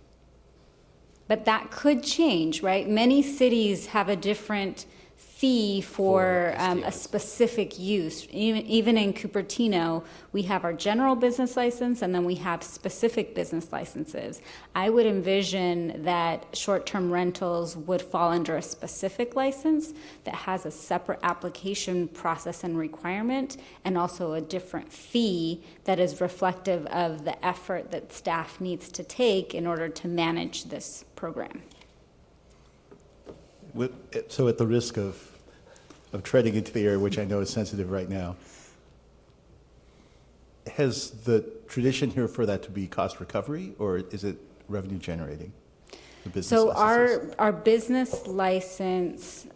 But that could change, right? Many cities have a different fee for a STRs. specific use. Even in Cupertino, we have our general business license, and then we have specific business licenses. I would envision that short-term rentals would fall under a specific license that has a separate application process and requirement, and also a different fee that is reflective of the effort that staff needs to take in order to manage this program. So at the risk of treading into the area, which I know is sensitive right now, has the tradition here for that to be cost recovery, or is it revenue generating? The business So licenses? our business license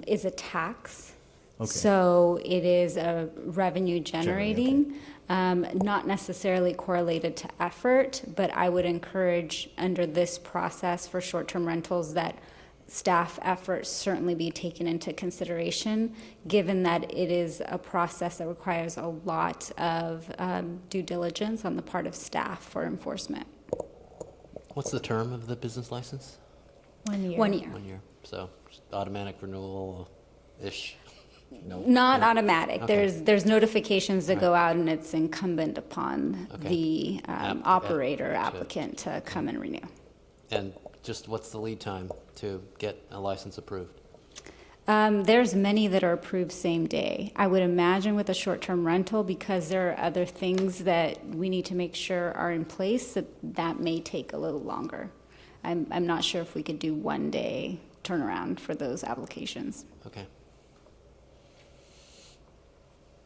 is a tax. Okay. So it is a revenue generating, not necessarily correlated to effort, but I would encourage under this process for short-term rentals that staff efforts certainly be taken into consideration, given that it is a process that requires a lot of due diligence on the part of staff for enforcement. What's the term of the business license? 1 year. 1 year. 1 year. So just automatic renewal-ish. No. Not Yeah. automatic. Okay. There's notifications that go out, and it's incumbent upon Okay. the App- operator, to- applicant to come and renew. And just what's the lead time to get a license approved? There's many that are approved same day. I would imagine with a short-term rental, because there are other things that we need to make sure are in place, that may take a little longer. I'm not sure if we could do 1 day turnaround for those applications. Okay.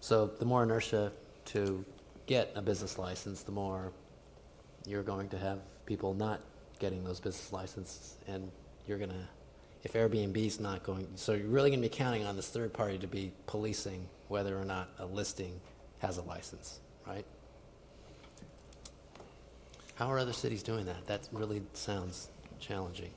So the more inertia to get a business license, the more you're going to have people not getting those business licenses, and you're gonna, if Airbnb's not going, so you're really gonna be counting on this third party to be policing whether or not a listing has a license, right? How are other cities doing that? That really sounds challenging.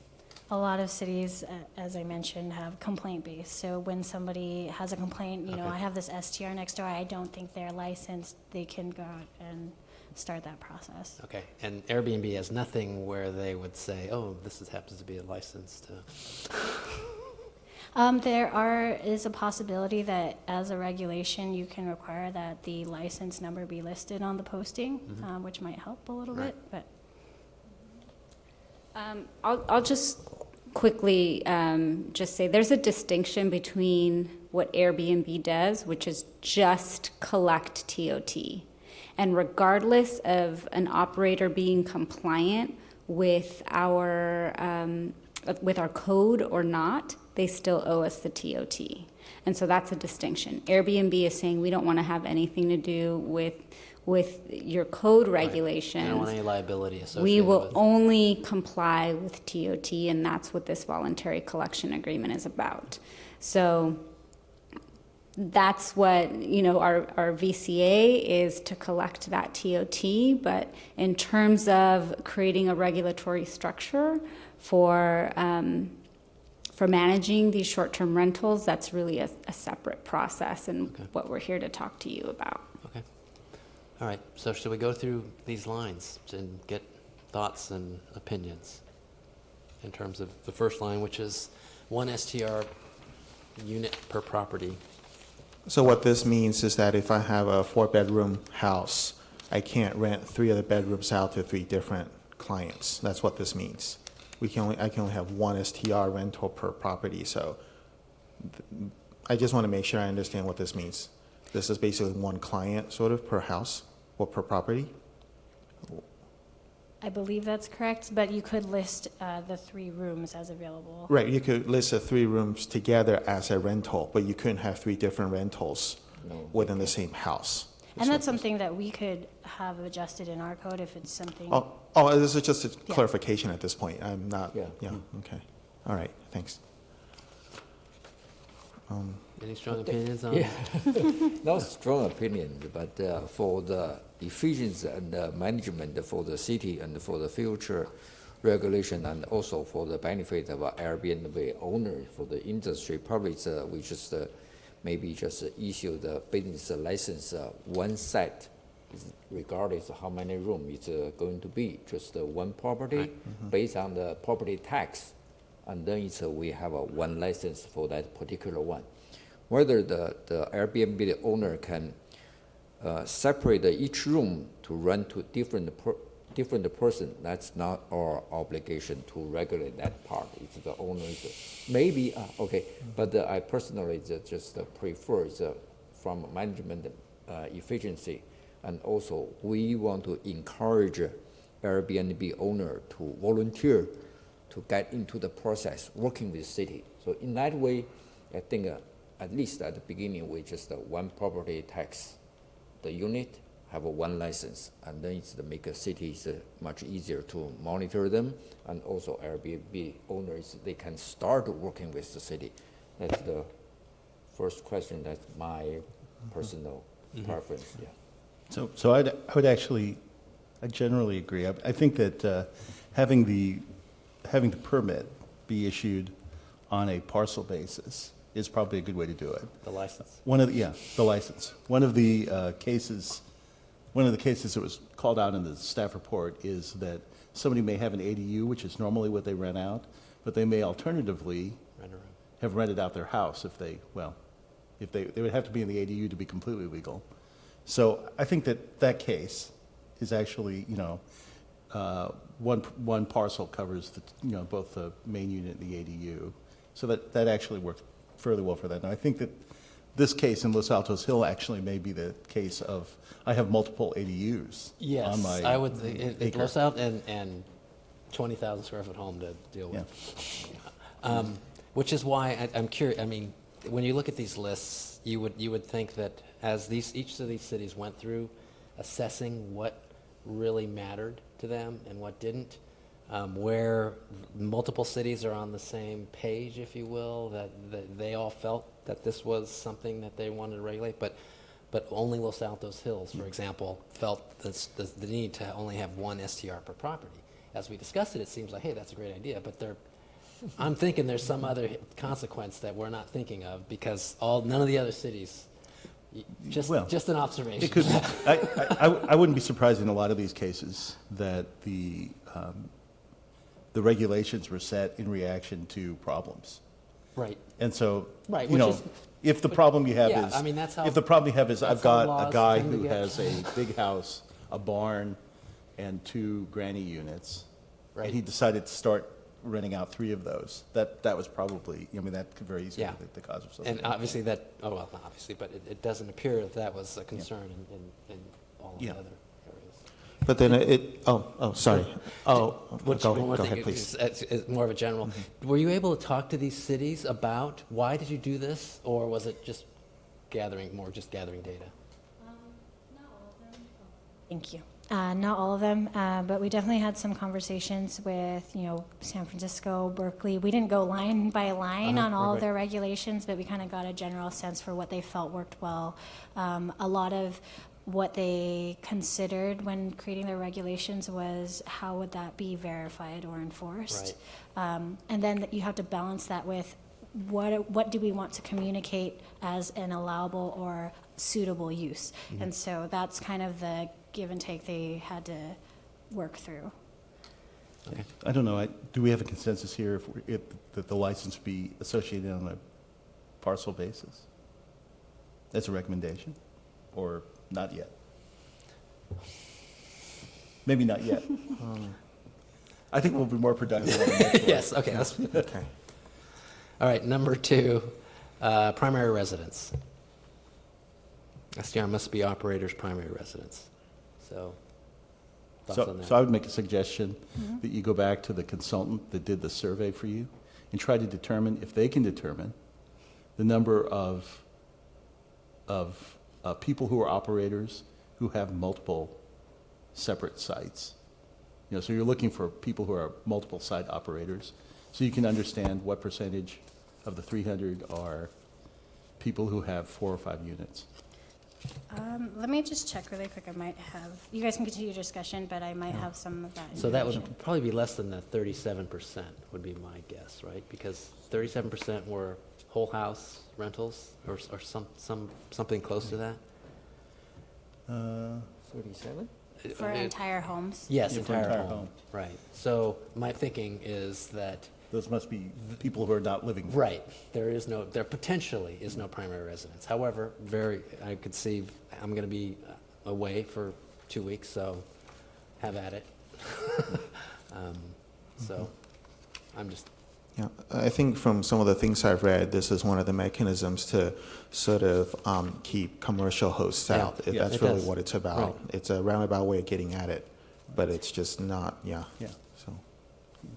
A lot of cities, as I mentioned, have complaint-based. So when somebody has a complaint, Okay. I have this STR next door, I don't think they're licensed, they can go out and start that process. Okay, and Airbnb has nothing where they would say, oh, this happens to be a licensed. There is a possibility that as a regulation, you can require that the license number be listed on the posting, which might help a little Right. bit, but. I'll just quickly just say there's a distinction between what Airbnb does, which is just collect TOT. And regardless of an operator being compliant with our code or not, they still owe us the TOT. And so that's a distinction. Airbnb is saying we don't want to have anything to do with your code regulations. I don't want any liability associated We will with it. only comply with TOT, and that's what this voluntary collection agreement is about. So that's what, our VCA is to collect that TOT, but in terms of creating a regulatory structure for managing these short-term rentals, that's really a separate process and Okay. what we're here to talk to you about. Okay. All right, so should we go through these lines and get thoughts and opinions in terms of the first line, which is 1 STR unit per property? So what this means is that if I have a 4-bedroom house, I can't rent 3 of the bedrooms out to 3 different clients. That's what this means. I can only have 1 STR rental per property. So I just want to make sure I understand what this means. This is basically 1 client sort of per house or per property? I believe that's correct, but you could list the 3 rooms as available. Right, you could list the 3 rooms together as a rental, but you couldn't have 3 different rentals No. within the same house. And that's something that we could have adjusted in our code if it's something. Oh, this is just a Yeah. clarification at this point. I'm not, Yeah. okay. All right, thanks. Any strong opinions on? Yeah, not strong opinions, but for the efficiency and management for the city and for the future regulation, and also for the benefit of Airbnb owners, for the industry, probably we just maybe just issue the business license one set, regardless of how many rooms it's going to be, just one property based on the property tax, and then we have one license for that particular one. Whether the Airbnb owner can separate each room to rent to different person, that's not our obligation to regulate that part. It's the owner's. Maybe, okay, but I personally just prefer from management efficiency, and also we want to encourage Airbnb owner to volunteer to get into the process working with city. So in that way, I think at least at the beginning, we just one property tax the unit, have a one license, and then it's to make a cities much easier to monitor them, and also Airbnb owners, they can start working with the city. That's the first question. That's my personal preference. Yeah. So I generally agree. I think that having the permit be issued on a parcel basis is probably a good way to do it. The license. The license. One of the cases that was called out in the staff report is that somebody may have an ADU, which is normally what they rent out, but they may alternatively Rent a room. have rented out their house if they would have to be in the ADU to be completely legal. So I think that case is actually, one parcel covers both the main unit and the ADU. So that actually works fairly well for that. And I think that this case in Los Altos Hill actually may be the case of, I have multiple ADUs on my Yes, I would, it acre. goes out and 20,000 square foot home to deal with. Which is why I'm curious, I mean, when you look at these lists, you would think that as each of these cities went through assessing what really mattered to them and what didn't, where multiple cities are on the same page, if you will, that they all felt that this was something that they wanted to regulate, but only Los Altos Hills, for example, felt the need to only have one STR per property. As we discussed it, it seems like, hey, that's a great idea, but I'm thinking there's some other consequence that we're not thinking of because none of the other cities. Just an observation. It could. I wouldn't be surprised in a lot of these cases that the regulations were set in reaction to problems. Right. And so, Right, if the problem you have yeah, is, I mean, that's how- if the problem you have is, I've that's how got a laws guy tend to who get. has a big house, a barn, and 2 granny units, Right. and he decided to start renting out 3 of those, that was probably, that could very easily Yeah. be the cause of something. And obviously not obviously, but it doesn't appear that that was a concern in all of the Yeah. other areas. But then sorry. Which, Go one more ahead, thing, please. it's more of a general. Were you able to talk to these cities about why did you do this, or was it just gathering data? Thank you. Not all of them, but we definitely had some conversations with, San Francisco, Berkeley. We didn't go line by line on all of their regulations, but we kind of got a general sense for what they felt worked well. A lot of what they considered when creating their regulations was how would that be verified or enforced. And then you have to balance that with what do we want to communicate as an allowable or suitable use. And so that's kind of the give and take they had to work through. I don't know, do we have a consensus here that the license be associated on a parcel basis? That's a recommendation, or not yet? Maybe not yet. I think we'll be more productive on the next one. Yes, okay. Okay. All right, number 2, primary residence. SDR must be operator's primary residence. So, thoughts on that? So I would make a suggestion that you go back to the consultant that did the survey for you and try to determine, if they can determine, the number of people who are operators who have multiple separate sites. So you're looking for people who are multiple site operators, so you can understand what percentage of the 300 are people who have 4 or 5 units. Let me just check really quick. I might have, you guys can continue your discussion, but I might have some of that. So that information. would probably be less than the 37% would be my guess, right? Because 37% were whole house rentals or something close to that? 37? For entire homes. Yes, Yeah, for entire entire home. home. Right. So my thinking is that, Those must be people who are not living there. right, there potentially is no primary residence. However, I could see, I'm going to be away for 2 weeks, so have at it. So I'm just, Yeah, I think from some of the things I've read, this is one of the mechanisms to sort of keep commercial hosts Yeah, out. yeah, That's it really does. what it's about. Right. It's a roundabout way of getting at it, but it's just not, Yeah.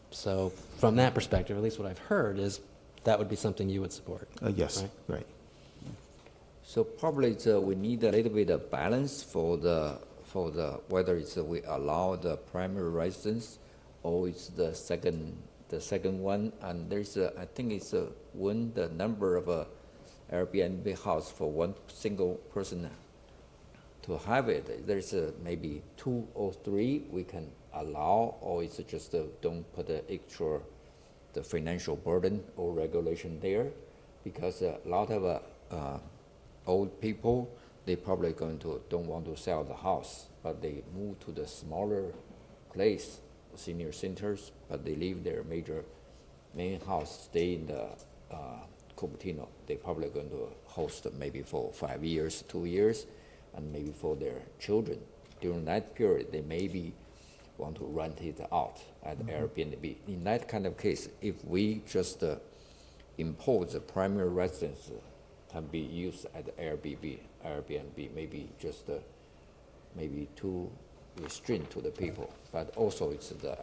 so from that perspective, at least what I've heard is that would be something you would support. Yes, Right. right. So probably we need a little bit of balance for the whether it's we allow the primary residence or it's the second one. And there's I think it's when the number of Airbnb house for one single person to have it, there's maybe 2 or 3 we can allow, or it's just don't put the extra the financial burden or regulation there, because a lot of old people, they probably don't want to sell the house, but they move to the smaller place, senior centers, but they leave their main house, stay in the Cupertino. They probably going to host maybe for 5 years, 2 years, and maybe for their children. During that period, they maybe want to rent it out at Airbnb. In that kind of case, if we just impose the primary residence can be used at Airbnb, maybe just maybe too restrained to the people. But also,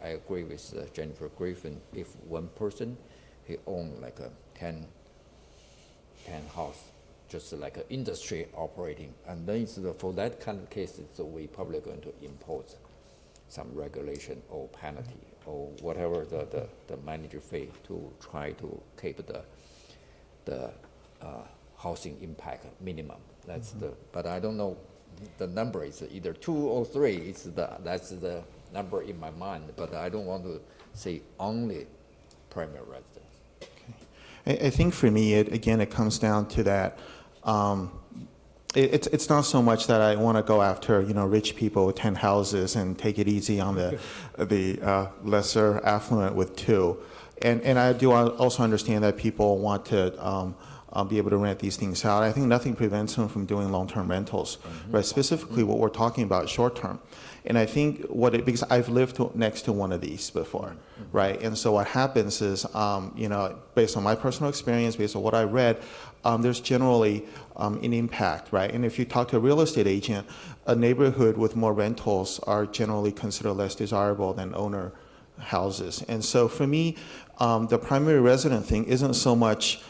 I agree with Jennifer Griffin. If one person he own like a 10 house, just like an industry operating, and then for that kind of case, we probably going to impose some regulation or penalty or whatever the manager fee to try to keep the housing impact minimum. That's but I don't know, the number is either 2 or 3. That's the number in my mind, but I don't want to say only primary residence. I think for me, it comes down to that. It's not so much that I want to go after rich people with 10 houses and take it easy on the lesser affluent with 2, and I do also understand that people want to be able to rent these things out. I think nothing prevents them from doing long-term rentals, right? Specifically, what we're talking about short-term. And I think because I've lived next to one of these before, right? And so what happens is, based on my personal experience, based on what I read, there's generally an impact, right? And if you talk to a real estate agent, a neighborhood with more rentals are generally considered less desirable than owner houses. And so for me, the primary resident thing isn't so much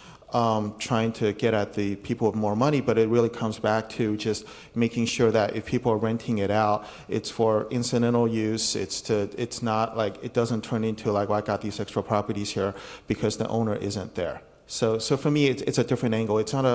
trying to get at the people with more money, but it really comes back to just making sure that if people are renting it out, it's for incidental use. It's not like it doesn't turn into like, well, I got these extra properties here because the owner isn't there. So for me, it's a different angle. It's not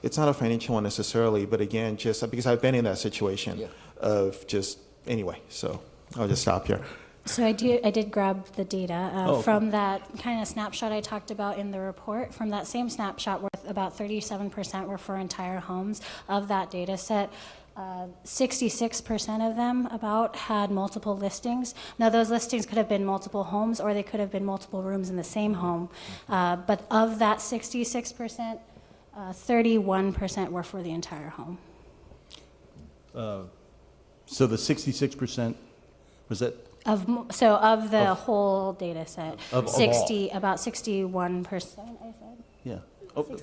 a financial one necessarily, but again, just because I've been in that situation of just anyway. So I'll just stop here. So I did grab the data okay. from that kind of snapshot I talked about in the report. From that same snapshot, worth about 37% were for entire homes. Of that data set, 66% of them about had multiple listings. Now those listings could have been multiple homes or they could have been multiple rooms in the same home. But of that 66%, 31% were for the entire home. So the 66%, was that? Of the whole data set, Of 60 about 61%. I said Yeah.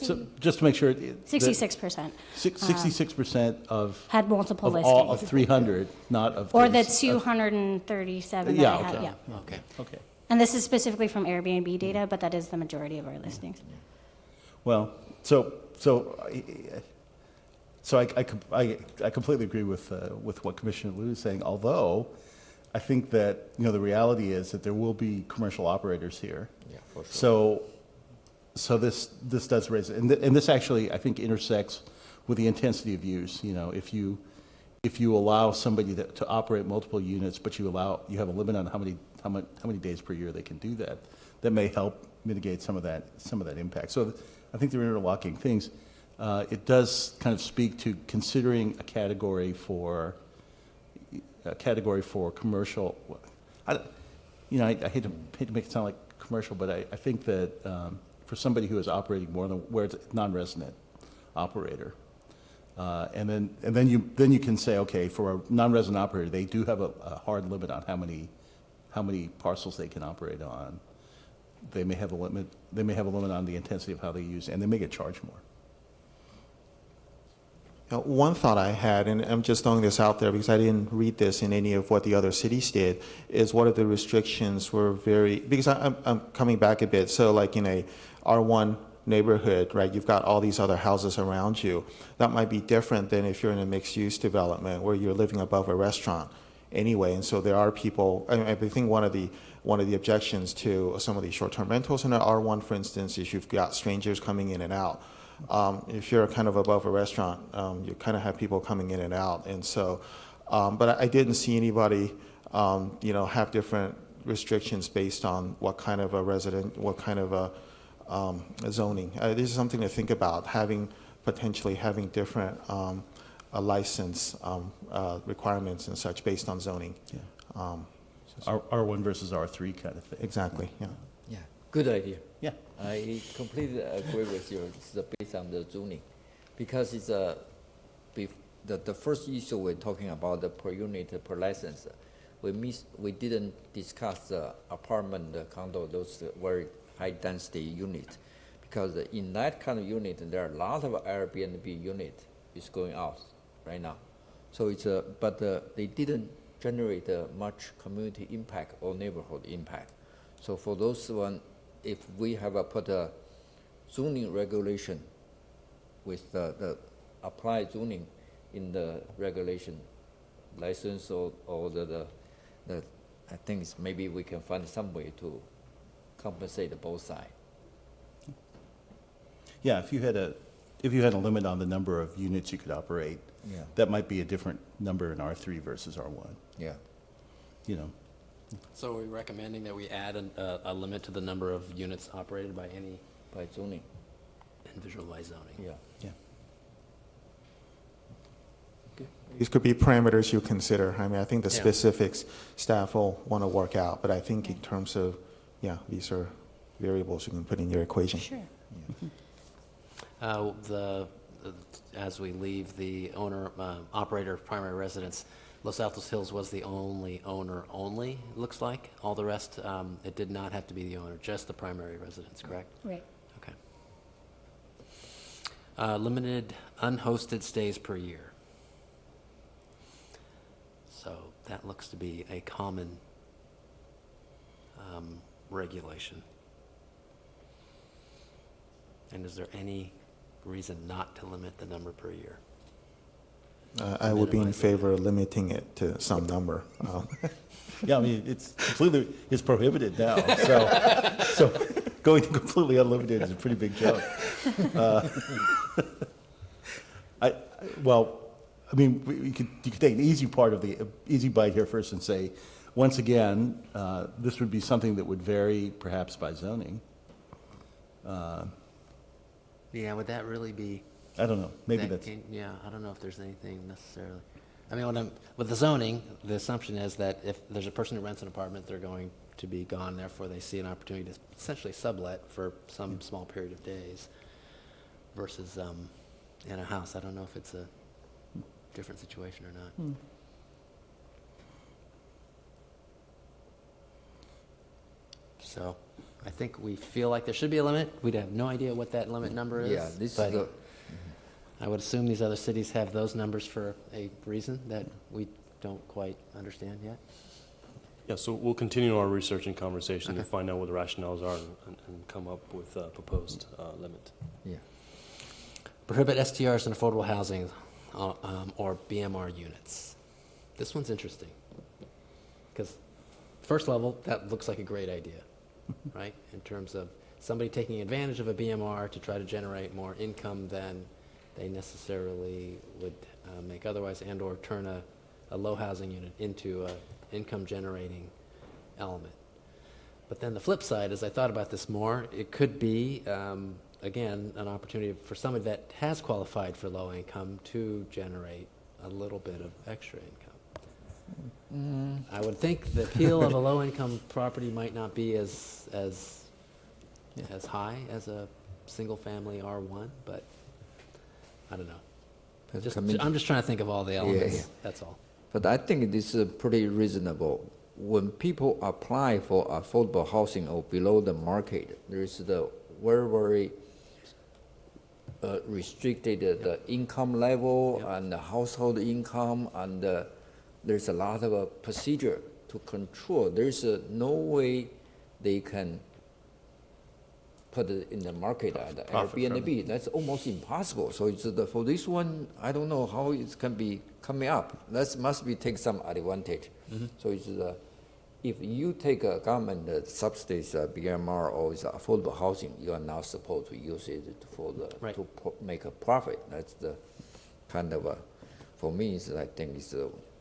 So just to make sure. 66%. 66% of. Had multiple of listings. all of 300, not of. Or the 30 237 Yeah, that I had. okay. Yeah. Okay. Okay. And this is specifically from Airbnb data, but that is the majority of our listings. Well, so I completely agree with what Commissioner Liu is saying. Although, I think that the reality is that there will be commercial operators here. Yeah, for sure. So this does raise it, and this actually I think intersects with the intensity of use. If you allow somebody to operate multiple units, but you have a limit on how many days per year they can do that, that may help mitigate some of that impact. So I think they're interlocking things. It does kind of speak to considering a category for commercial. I hate to make it sound like commercial, but I think that for somebody who is operating more than where it's a non-resident operator, and then you can say, okay, for a non-resident operator, they do have a hard limit on how many parcels they can operate on. They may have a limit. They may have a limit on the intensity of how they use, and they may get charged more. One thought I had, and I'm just throwing this out there because I didn't read this in any of what the other cities did, is what if the restrictions were because I'm coming back a bit. So like in a R1 neighborhood, right? You've got all these other houses around you. That might be different than if you're in a mixed-use development where you're living above a restaurant anyway. And so there are people, I think one of the objections to some of these short-term rentals in an R1, for instance, is you've got strangers coming in and out. If you're kind of above a restaurant, you kind of have people coming in and out. And so, but I didn't see anybody, have different restrictions based on what kind of a resident, what kind of a zoning. This is something to think about, potentially having different license requirements and such based on zoning. Yeah. R1 versus R3 kind of thing. Exactly, yeah. Yeah, good idea. Yeah. I completely agree with you. It's based on the zoning, because it's the first issue we're talking about, the per unit per license. We didn't discuss the apartment, the condo, those very high density units, because in that kind of unit there are a lot of Airbnb unit is going out right now. So it's but they didn't generate much community impact or neighborhood impact. So for those one, if we have put a zoning regulation with the apply zoning in the regulation license or the I think it's maybe we can find some way to compensate both sides. Yeah, if you had a limit on the number of units you could operate, Yeah. that might be a different number in R3 versus R1. Yeah. You know, So are we recommending that we add a limit to the number of units operated by any By zoning. individual by zoning? Yeah. yeah. These could be parameters you consider. I mean, I think the Yeah. specifics staff will want to work out, but I think in terms of, these are variables you can put in your equation. Sure. As we leave the owner, operator of primary residence, Los Altos Hills was the only owner only, it looks like. All the rest, it did not have to be the owner, just the primary residence, correct? Right. Okay. Limited unhosted stays per year. So that looks to be a common regulation. And is there any reason not to limit the number per year? I would be in Minimize it. favor of limiting it to some number. Yeah, I mean, it's prohibited now, so going to completely unlimited is a pretty big jump. You could take the easy bite here first and say, once again, this would be something that would vary perhaps by zoning. Yeah, would that really be? I don't know, maybe that's, Yeah, I don't know if there's anything necessarily. I mean, with the zoning, the assumption is that if there's a person who rents an apartment, they're going to be gone, therefore they see an opportunity to essentially sublet for some small period of days versus in a house. I don't know if it's a different situation or not. So I think we feel like there should be a limit. We'd have no idea what that limit number is. Yeah, this is but the, I would assume these other cities have those numbers for a reason that we don't quite understand yet. Yeah, so we'll continue our research and conversation to Okay. find out what the rationales are and come up with a proposed limit. yeah. Prohibit STRs in affordable housing or BMR units. This one's interesting because first level, that looks like a great idea, right? In terms of somebody taking advantage of a BMR to try to generate more income than they necessarily would make otherwise, and or turn a low housing unit into a income generating element. But then the flip side, as I thought about this more, it could be, again, an opportunity for somebody that has qualified for low income to generate a little bit of extra income. I would think the appeal of a low income property might not be as high as a single family R1, but I don't know. But I'm just trying to think of all the elements, yeah. that's all. But I think this is pretty reasonable. When people apply for affordable housing or below the market, there is the very restricted the income level and the household income, and there's a lot of procedure to control. There's no way they can put it in the market at the Profit from Airbnb. That's almost impossible. So it's for this one, I don't know how it can be coming up. That must be take some advantage. So it's if you take a government subsidies, BMR or is affordable housing, you are not supposed to use it for the Right. make a profit. That's the kind of for me. I think it's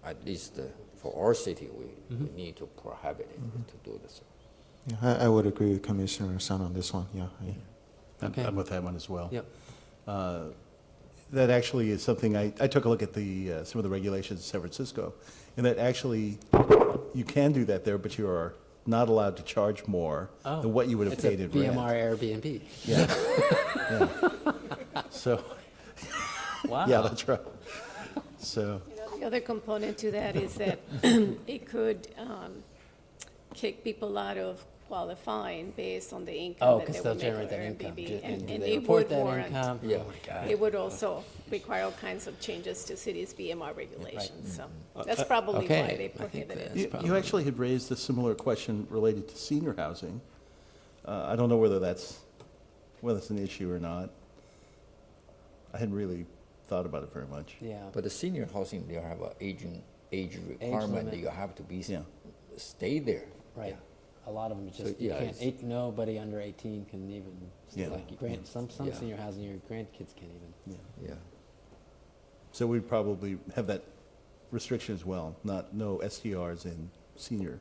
at least for our city, we need to prohibit it to do this. Yeah, I would agree with Commissioner Sun on this one, yeah. Okay. I'm with that one as well. Yep. That actually is something, I took a look at the, some of the regulations in San Francisco, and that actually, you can do that there, but you are not allowed to charge more than what you would have It's a paid in rent. BMR Airbnb. Yeah. Yeah. So, Wow. yeah, that's right. So, You know, the other component to that is that it could kick people out of qualifying based on the income Oh, that they because they'll would make generate for that income. Airbnb. And do And they it report would that warrant, income? Yeah. Oh, my God. it would also require all kinds of changes to cities' BMR regulations. So that's probably Okay. why they I think prohibit it. that's you actually had raised a similar question related to senior housing. I don't know whether that's an issue or not. I hadn't really thought about it very much. Yeah. But the senior housing, they have a age requirement that limit. you have to be Yeah. stay there. Right. A lot of them So, just, you yeah, can't, it's- nobody under 18 can even, Yeah. like, some Yeah. senior housing, your grandkids can't even. Yeah. So we'd probably have that restriction as well, no STRs in senior,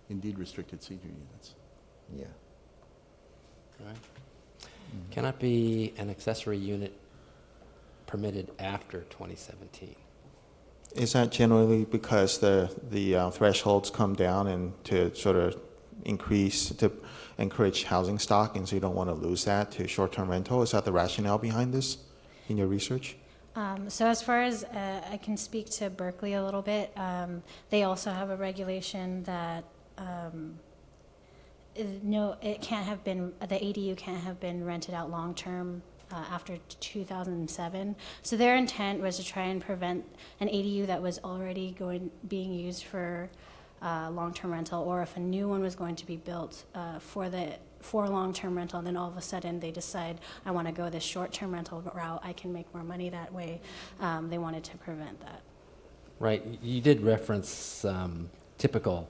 indeed restricted senior units. Yeah. All right. Cannot be an accessory unit permitted after 2017. Is that generally because the thresholds come down and to sort of to encourage housing stock, and so you don't want to lose that to short-term rental? Is that the rationale behind this in your research? So as far as I can speak to Berkeley a little bit, they also have a regulation that it can't have been, the ADU can't have been rented out long-term after 2007. So their intent was to try and prevent an ADU that was already being used for long-term rental, or if a new one was going to be built for long-term rental, and then all of a sudden they decide, I want to go this short-term rental route, I can make more money that way. They wanted to prevent that. Right. You did reference typical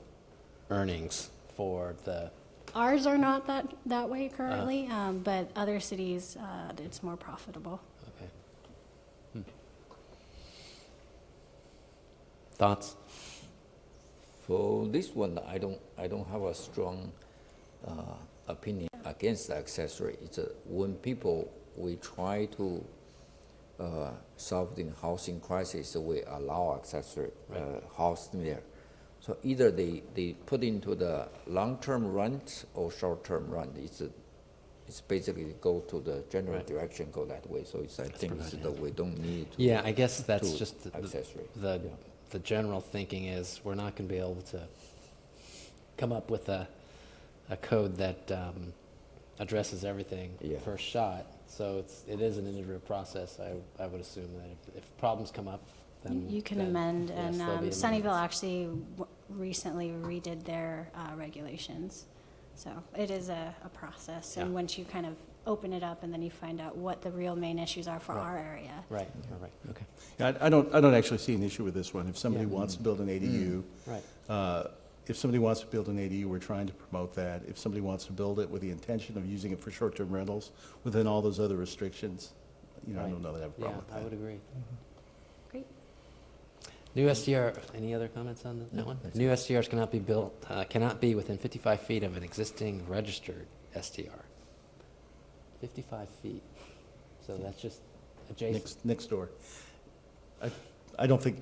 earnings for the. Ours are not that way currently, but other cities, it's more profitable. Okay. Thoughts? For this one, I don't have a strong opinion against the accessory. It's when we try to solve the housing crisis, we allow accessory housing there. So either they put into the long-term rent or short-term rent. It's basically go to the general direction, go that way. So I think it's that we don't need to. Yeah, I guess that's to just accessory. the general thinking is we're not going to be able to come up with a code that addresses everything first shot. So it is an iterative process. I would assume that if problems come up, then You can then, amend, yes, and there'll be Sunnyvale amendments. actually recently redid their regulations. So it is a process, and Yeah. once you kind of open it up, and then you find out what the real main issues are for Right. our area. Right. Okay. I don't actually see an issue with this one. If somebody Yeah. wants to build an ADU, Right. if somebody wants to build an ADU, we're trying to promote that. If somebody wants to build it with the intention of using it for short-term rentals, within all those other restrictions, I Right. don't know that I have a Yeah, problem with that. I would agree. Great. New SDR, any other comments on that one? New SDRs cannot be within 55 feet of an existing registered SDR. 55 feet. So that's just adjacent. Next door. I don't think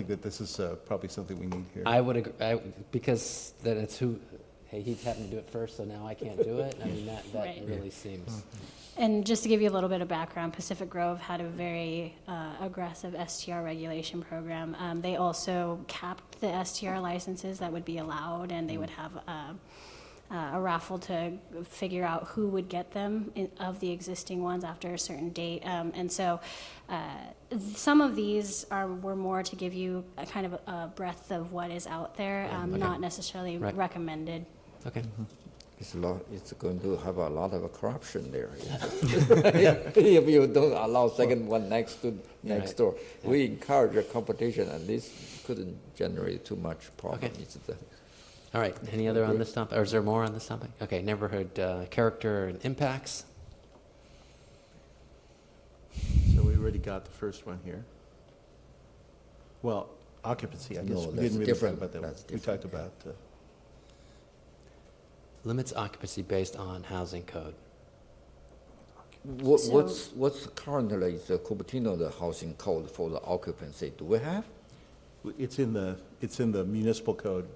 that this is probably something we need here. I would agree, because then it's hey, he happened to do it first, so now I can't do it. I mean, that Right. really seems. And just to give you a little bit of background, Pacific Grove had a very aggressive STR regulation program. They also capped the STR licenses that would be allowed, and they would have a raffle to figure out who would get them of the existing ones after a certain date. And so some of these were more to give you a kind of a breadth of what is out there, not necessarily Right. recommended. Okay. It's going to have a lot of corruption there. If you don't allow second one next door, we encourage a competition, and this couldn't generate too much problem. Okay. It's the- All right, any other on this topic, or is there more on this topic? Okay, neighborhood character and impacts. So we already got the first one here. Well, occupancy, I guess No, we that's didn't really talk different. about that. That's We talked different, about, Limits occupancy based on housing code. What's currently the Cupertino, the housing code for the occupancy? Do we have? it's in the municipal code,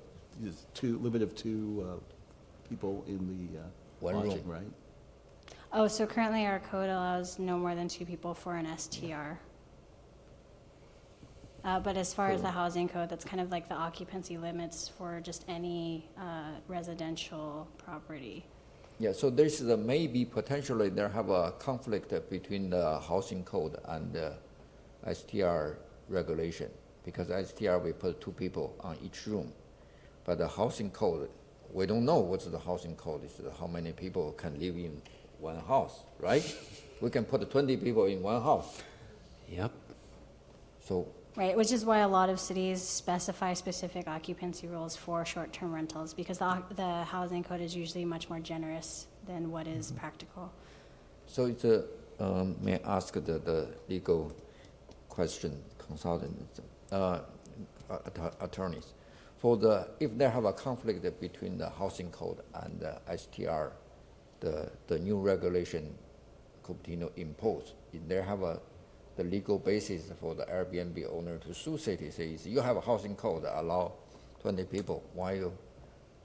it's limit of two people in the One room. lodging, right? Oh, so currently our code allows no more than 2 people for an STR. But as far as the housing code, that's kind of like the occupancy limits for just any residential property. Yeah, so there's maybe potentially there have a conflict between the housing code and the STR regulation, because STR we put 2 people on each room, but the housing code, we don't know what's the housing code is, how many people can live in one house, right? We can put 20 people in one house, Yep. so Right, which is why a lot of cities specify specific occupancy rules for short-term rentals, because the housing code is usually much more generous than what is practical. So it's may I ask the legal question, consultant, attorneys. If they have a conflict between the housing code and the STR, the new regulation Cupertino imposed, if they have the legal basis for the Airbnb owner to sue city, says you have a housing code that allow 20 people, why you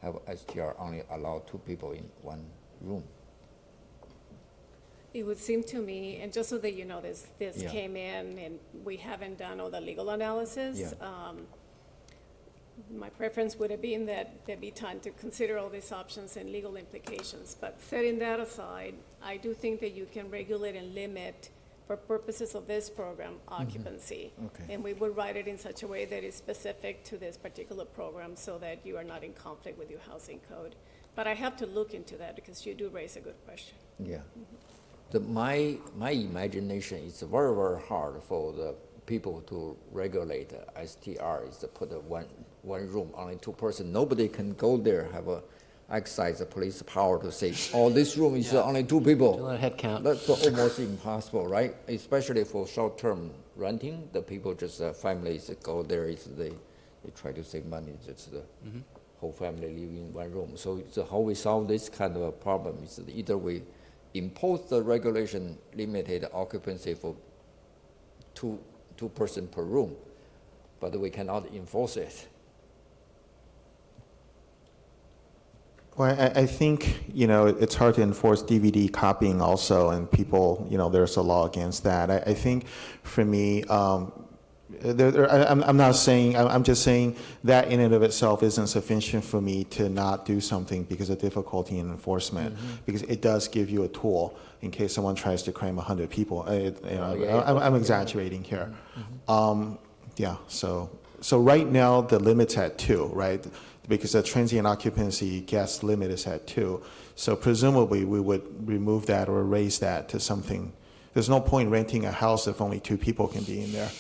have STR only allow 2 people in one room? It would seem to me, and just so that you know, this Yeah. came in and we haven't done all the legal analysis. Yeah. My preference would have been that there be time to consider all these options and legal implications. But setting that aside, I do think that you can regulate and limit, for purposes of this program, occupancy. Okay. And we would write it in such a way that is specific to this particular program so that you are not in conflict with your housing code. But I have to look into that because you do raise a good question. Yeah. My imagination is very, very hard for the people to regulate STR, is to put one room, only 2 person. Nobody can go there, have a exercise the police power to say, oh, this room is only 2 people. Do a head count. That's almost impossible, right? Especially for short-term renting, the people just, families go there, they try to save money, just the whole family live in one room. So it's how we solve this kind of a problem is that either we impose the regulation limited occupancy for two person per room, but we cannot enforce it. Well, I think, it's hard to enforce DVD copying also, and people, there's a law against that. I think for me, I'm not saying, I'm just saying that in and of itself isn't sufficient for me to not do something because of difficulty in enforcement, because it does give you a tool in case someone tries to cram 100 people. I'm exaggerating here. So right now the limit's at 2, right? Because the transient occupancy guest limit is at 2. So presumably we would remove that or raise that to something. There's no point renting a house if only 2 people can be in there.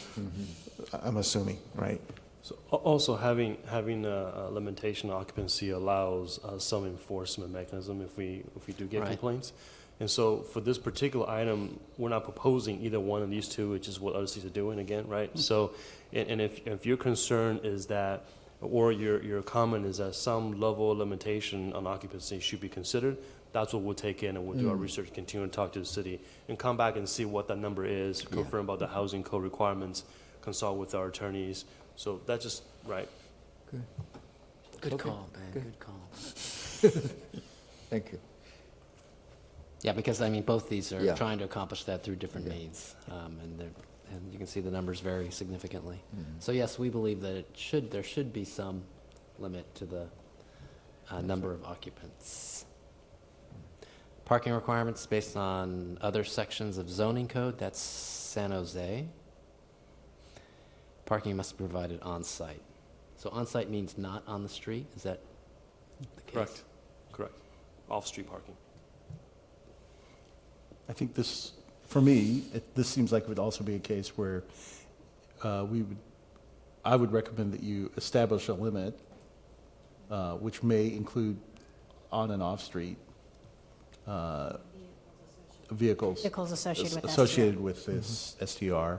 I'm assuming, right? So also having a limitation on occupancy allows some enforcement mechanism if we do get Right. complaints. And so for this particular item, we're not proposing either one of these 2, which is what other cities are doing again, right? So, and if your concern is that, or your comment is that some level of limitation on occupancy should be considered, that's what we'll take in, and we'll do our research, continue to talk to the city, and come back and see what that number is, confirm about the housing code requirements, consult with our attorneys. So that's just, right. Good Okay. call, Ben, good call. Thank you. Yeah, because both these are Yeah. trying to accomplish that through different Yeah. means, and you can see the numbers vary significantly. So yes, we believe that there should be some limit to the number of occupants. Parking requirements based on other sections of zoning code, that's San Jose. Parking must be provided on-site. So on-site means not on the street, is that the case? Correct. off-street parking. I think this, for me, this seems like it would also be a case where I would recommend that you establish a limit, which may include on and off-street vehicles. Vehicles associated with associated with this STR.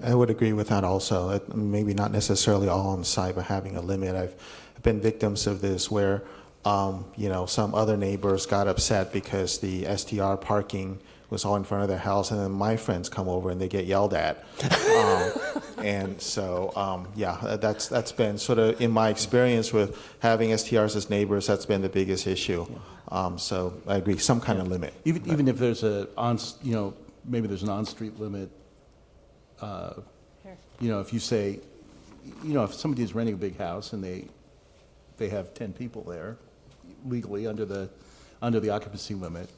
I would agree with that also. Maybe not necessarily all on site, but having a limit. I've been victims of this where, some other neighbors got upset because the STR parking was all in front of their house, and then my friends come over and they get yelled at. And so, that's been sort of, in my experience with having STRs as neighbors, that's been the biggest issue. So I agree, some kind of limit. Even if there's maybe there's an on-street limit. If you say, if somebody is renting a big house and they have 10 people there legally under the occupancy limit,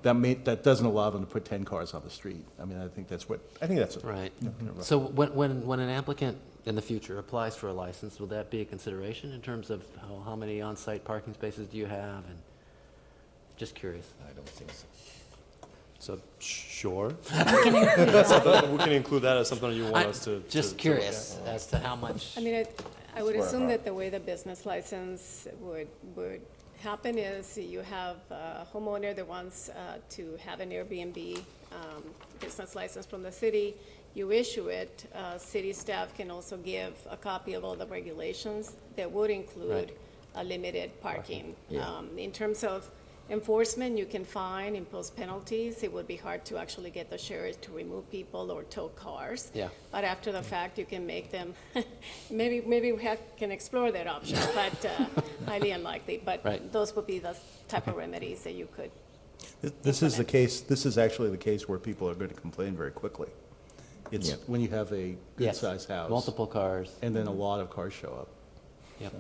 that doesn't allow them to put 10 cars on the street. I mean, I think that's Right. So when an applicant in the future applies for a license, will that be a consideration in terms of how many on-site parking spaces do you have? And just curious. I don't think so. So, sure. We can include that. We can include that as something you want us to. Just to curious as to how much. I mean, I would assume that the way the business license would happen is you have a homeowner that wants to have an Airbnb business license from the city. You issue it. City staff can also give a copy of all the regulations that would include a limited parking. Yeah. In terms of enforcement, you can fine, impose penalties. It would be hard to actually get the sheriff to remove people or tow cars. Yeah. But after the fact, you can make them, maybe we can explore that option, but highly unlikely. But Right. those would be the type of remedies that you could. This is the case. This is actually the case where people are going to complain very quickly. It's Yeah. when you have a Yes. good-sized house. Multiple cars. And then a lot of cars show up. Yep. So.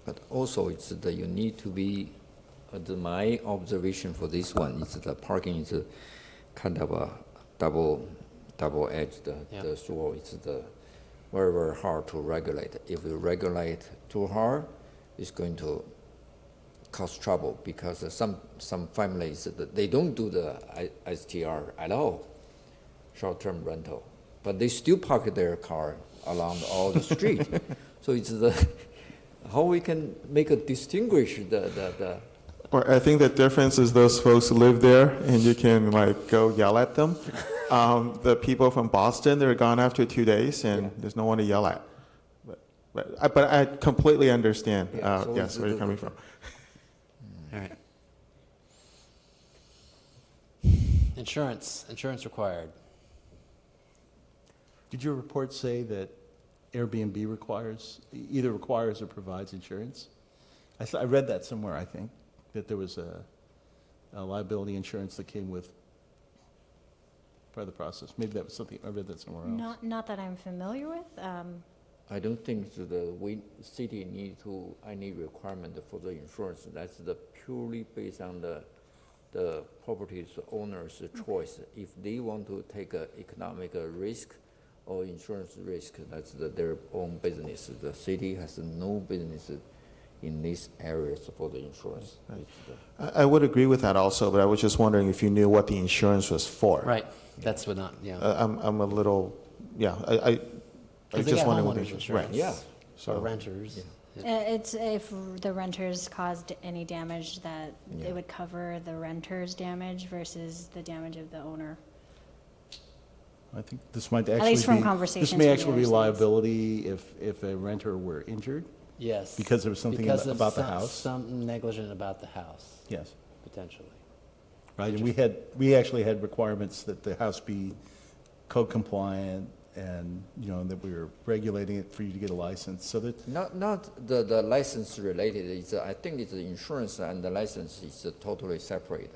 But also, you need to be, my observation for this one is the parking is kind of a double-edged Yeah. sword. It's very, very hard to regulate. If you regulate too hard, it's going to cause trouble because some families, they don't do the STR at all, short-term rental, but they still park their car along all the street. So it's how we can make a distinguish the Well, I think the difference is those folks live there, and you can go yell at them. The people from Boston, they're gone after 2 days, and there's no one to yell at. But I completely understand. Yeah, so yes, where you're coming from. All right. Insurance required. Did your report say that Airbnb either requires or provides insurance? I read that somewhere, I think, that there was a liability insurance that came with part of the process. Maybe that was something, I read that somewhere else. Not that I'm familiar with. I don't think the city need any requirement for the insurance. That's purely based on the property's owner's choice. If they want to take an economic risk or insurance risk, that's their own business. The city has no business in these areas for the insurance. I would agree with that also, but I was just wondering if you knew what the insurance was for. Right. That's what not. Yeah. I'm a little, I Because they just got wondering what the homeowners insurance. insurance. Yeah. Or renters. It's if the renters caused any damage that Yeah. it would cover the renter's damage versus the damage of the owner. I think this might actually least from be, conversations this may from actually the be other sides. liability if a renter were injured, Yes. because there was something Because of about the house. Something negligent about the house, Yes, potentially. right, and we actually had requirements that the house be code compliant and, that we were regulating it for you to get a license, so that, Not the license related. I think it's the insurance and the license is totally separate.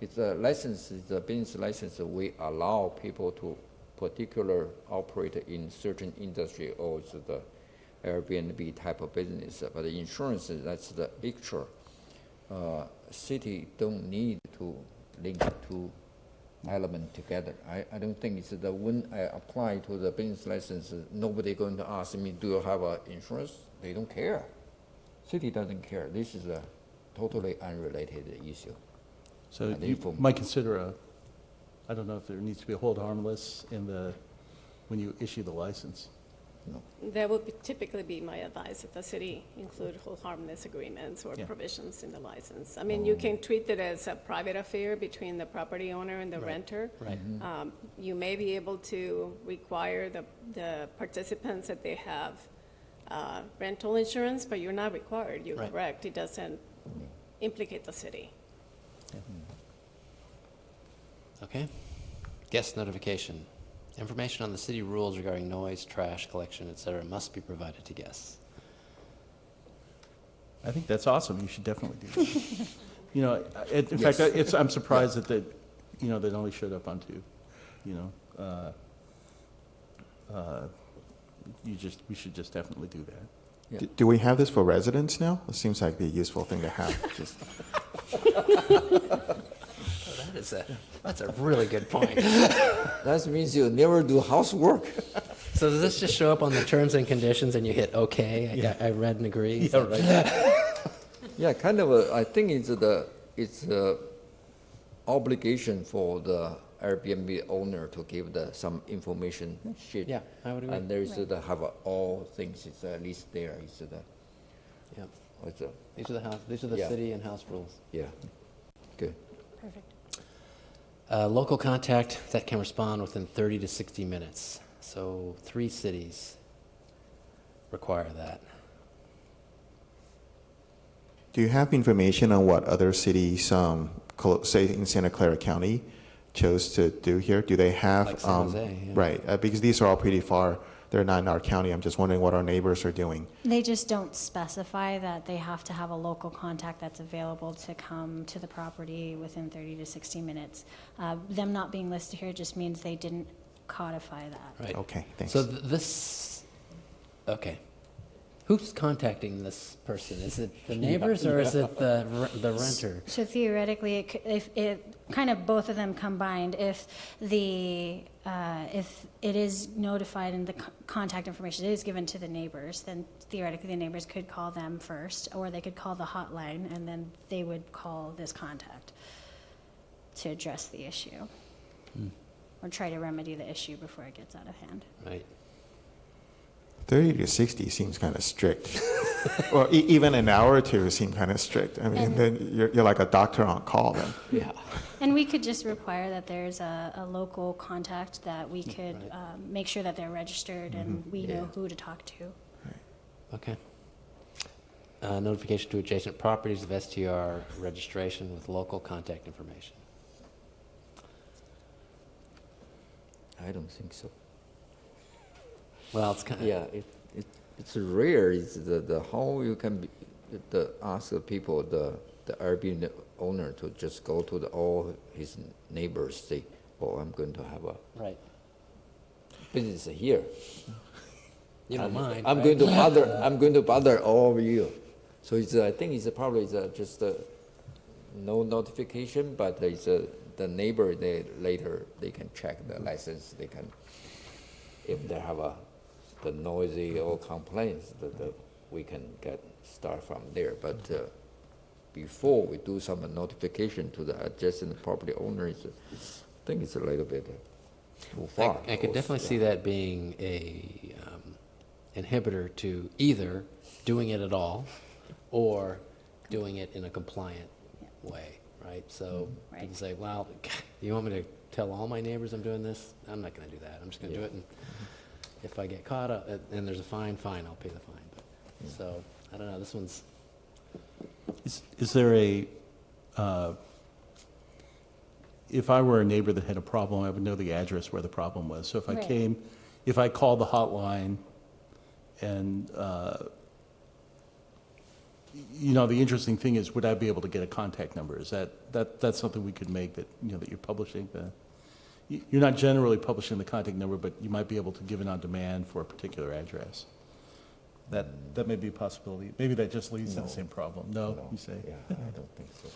It's a license, it's a business license. We allow people to particular operate in certain industry or it's the Airbnb type of business. But the insurance, that's the extra. City don't need to link to element together. I don't think it's the, when I apply to the business license, nobody going to ask me, do you have insurance? They don't care. City doesn't care. This is a totally unrelated issue. So And you therefore- might consider I don't know if there needs to be a hold harmless when you issue the license. That would typically be my advice, that the city include hold harmless agreements or Yeah. provisions in the license. I mean, you can treat it as a private affair between the property owner and the Right. renter. Right. You may be able to require the participants that they have rental insurance, but you're not required, you're Right. correct. It doesn't implicate the city. Okay. Guest notification. Information on the city rules regarding noise, trash collection, et cetera, must be provided to guests. I think that's awesome. You should definitely do that. You know, in fact, I'm surprised that that only showed up on two. We should just definitely do that. Yeah. Do we have this for residents now? It seems like it'd be a useful thing to have. Just, That's a really good point. That means you never do housework. So does this just show up on the terms and conditions and you hit okay? I read and agree. Is that right? Yeah, kind of. I think it's a obligation for the Airbnb owner to give some information sheet. Yeah, I would agree. And there's have all things. It's at least there. It's Yep. it's These are the Yeah. city and house rules. yeah. Good. Perfect. Local contact that can respond within 30 to 60 minutes. So 3 cities require that. do you have information on what other cities, say in Santa Clara County, chose to do here? Do they have? Like San Jose, yeah. Right, because these are all pretty far. They're not in our county. I'm just wondering what our neighbors are doing. They just don't specify that they have to have a local contact that's available to come to the property within 30 to 60 minutes. Them not being listed here just means they didn't codify that. Right. Okay, thanks. So okay. Who's contacting this person? Is it the neighbors or is it the renter? So theoretically, if kind of both of them combined, if it is notified and the contact information is given to the neighbors, then theoretically the neighbors could call them first, or they could call the hotline, and then they would call this contact to address the issue, or try to remedy the issue before it gets out of hand. Right. 30 to 60 seems kind of strict. Or even an hour or two seem kind of strict. I mean, then you're like a doctor on call then. Yeah. And we could just require that there's a local contact that we could make sure that they're registered and we know who to talk to. Okay. Notification to adjacent properties of STR registration with local contact information. I don't think so. Well, it's kind of. Yeah, it's rare. It's the how you can ask the people, the Airbnb owner to just go to all his neighbors, say, "Oh, I'm going to have a Right. business here. You don't mind. I'm right? going to bother. I'm going to bother all of you." So I think it's probably just no notification, but it's the neighbor. Later they can check the license. They can, if they have the noisy or complaints, we can start from there. But before we do some notification to the adjacent property owners, I think it's a little bit too far. I could definitely see that being a inhibitor to either doing it at all or doing it in a compliant way, right? So Right. people say, well, you want me to tell all my neighbors I'm doing this? I'm not going to do that. I'm just going to do it. And if I get caught and there's a fine, I'll pay the fine. But, so, I don't know, this one's, Is there if I were a neighbor that had a problem, I would know the address where the problem was. So if I Right. if I called the hotline and, the interesting thing is, would I be able to get a contact number? Is that's something we could make that you're publishing you're not generally publishing the contact number, but you might be able to give it on demand for a particular address. That may be a possibility. Maybe that just leads to the same problem. No, you say? Yeah, I don't think so.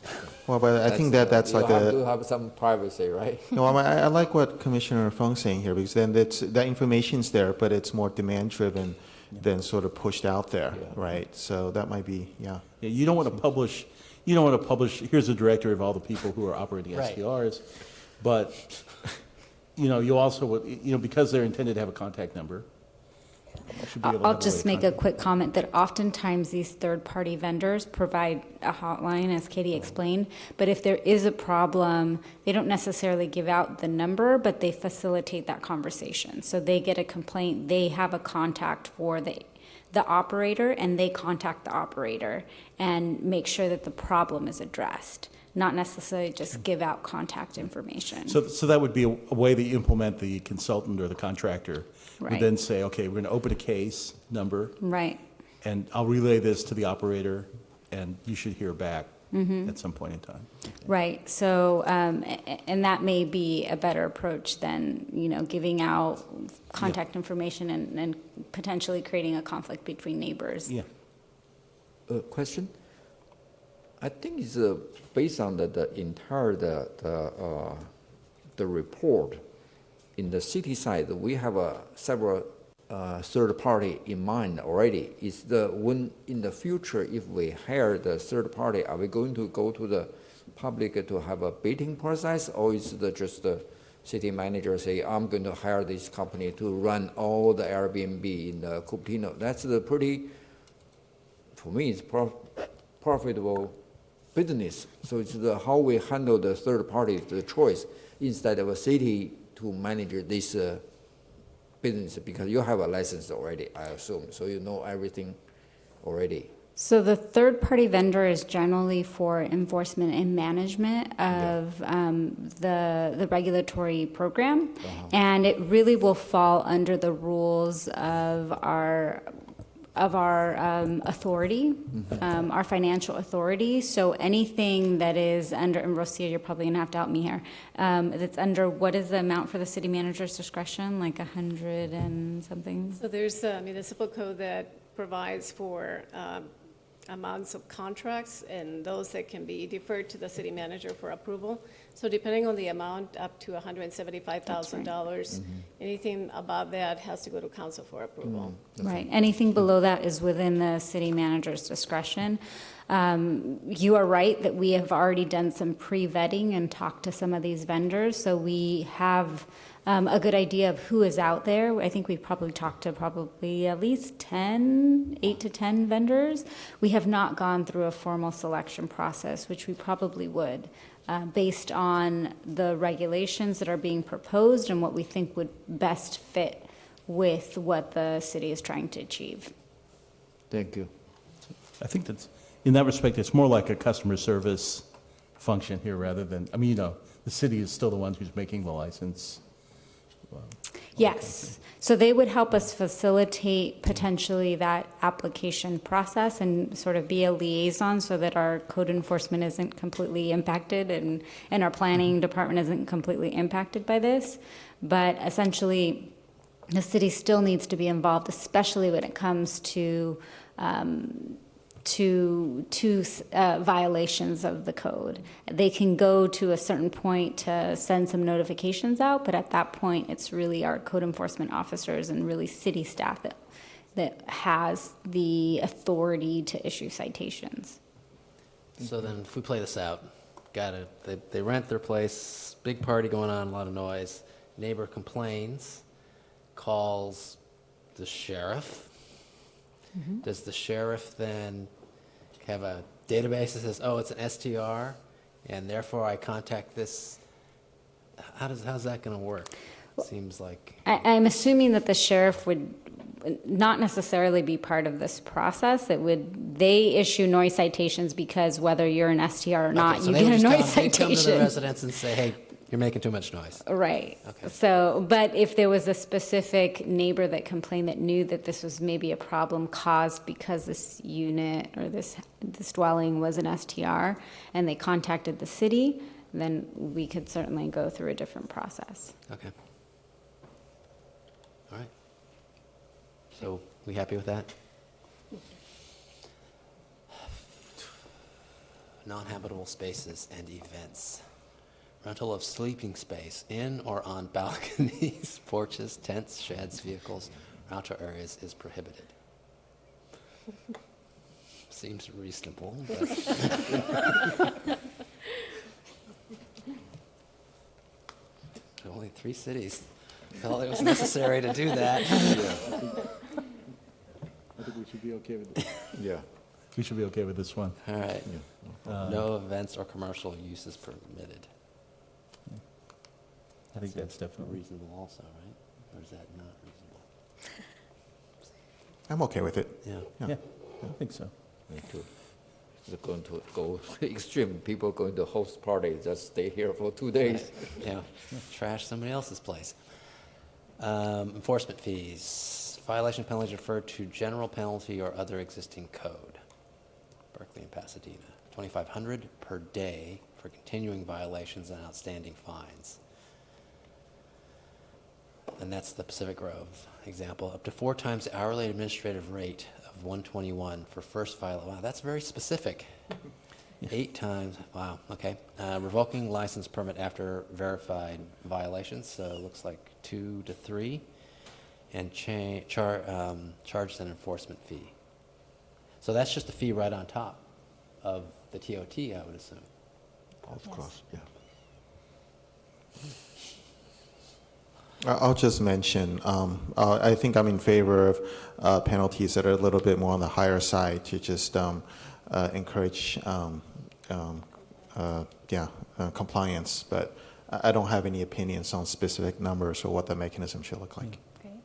Well, but I think that's like you have a. to have some privacy, right? No, I like what Commissioner Feng's saying here, because then that information's there, but it's more demand-driven than sort of pushed out there, Yeah. right? So that might be, yeah. Yeah, you don't want to publish, here's a directory of all the people who are operating Right. STRs, but, you also, would because they're intended to have a contact number, you should be able to I'll have a way just of make a contacting. quick comment that oftentimes these third-party vendors provide a hotline, as Katie explained, but if there is a problem, they don't necessarily give out the number, but they facilitate that conversation. So they get a complaint, they have a contact for the operator, and they contact the operator and make sure that the problem is addressed, not necessarily just give out contact information. So that would be a way that you implement the consultant or the contractor would Right. then say, okay, we're going to open a case number, Right. and I'll relay this to the operator, and you should hear back at some point in time. Right. So, and that may be a better approach than, giving out contact information and potentially creating a conflict between neighbors. Yeah. Question? I think it's based on the entire the report. In the city side, we have several third party in mind already. Is when in the future, if we hire the third party, are we going to go to the public to have a bidding process, or is it just the city manager say, I'm going to hire this company to run all the Airbnb in the Cupertino? That's the pretty, for me, it's profitable business. So it's how we handle the third party, the choice, instead of a city to manage this business, because you have a license already, I assume, so you know everything already. So the third-party vendor is generally for enforcement and management of the regulatory program, and it really will fall under the rules of our authority, our financial authority. So anything that is under, and Rosia, you're probably gonna have to help me here, that's under, what is the amount for the city manager's discretion, like 100 and something? So there's a municipal code that provides for amounts of contracts and those that can be deferred to the city manager for approval. So depending on the amount, up to $175,000, anything above that has to go to council for approval. Right, anything below that is within the city manager's discretion. You are right that we have already done some pre-vetting and talked to some of these vendors, so we have a good idea of who is out there. I think we've probably talked to at least 8 to 10 vendors. We have not gone through a formal selection process, which we probably would, based on the regulations that are being proposed and what we think would best fit with what the city is trying to achieve. Thank you. I think that's, in that respect, it's more like a customer service function here rather than, the city is still the one who's making the license. Yes, so they would help us facilitate potentially that application process and sort of be a liaison so that our code enforcement isn't completely impacted and our planning department isn't completely impacted by this. But essentially, the city still needs to be involved, especially when it comes to violations of the code. They can go to a certain point to send some notifications out, but at that point, it's really our code enforcement officers and really city staff that has the authority to issue citations. So then if we play this out, they rent their place, big party going on, a lot of noise, neighbor complains, calls the sheriff. Does the sheriff then have a database that says, oh, it's an STR, and therefore I contact this? How's that going to work? Seems like. I'm assuming that the sheriff would not necessarily be part of this process. They issue noise citations because whether you're an STR or not, Okay, so you they would get a just noise they'd come to the citation. residents and say, hey, you're making too much noise. Right. Okay. So, but if there was a specific neighbor that complained that knew that this was maybe a problem caused because this unit or this dwelling was an STR and they contacted the city, then we could certainly go through a different process. Okay. All right. So we happy with that? Non-habitable spaces and events. Rental of sleeping space in or on balconies, porches, tents, sheds, vehicles, outdoor areas is prohibited. Seems reasonable, but only 3 cities felt it was necessary to do that. I think we should be okay with this. Yeah. We should be okay with this one. All right. No events or commercial uses permitted. I think that's definitely. Reasonable also, right? Or is that not reasonable? I'm okay with it. Yeah. Yeah, I think so. Me too. It's going to go extreme. People going to host parties, just stay here for 2 days. Yeah, trash somebody else's place. Enforcement fees. Violation penalties refer to general penalty or other existing code. Berkeley and Pasadena. $2,500 per day for continuing violations and outstanding fines. And that's the Pacific Grove example. Up to 4 times the hourly administrative rate of $121 for first violation. Wow, that's very specific. 8 times, wow, okay. Revoking license permit after verified violations, so it looks like 2 to 3. And charged an enforcement fee. So that's just a fee right on top of the TOT, I would assume. Of course, yeah. I'll just mention, I think I'm in favor of penalties that are a little bit more on the higher side to just encourage compliance, but I don't have any opinions on specific numbers or what the mechanism should look like.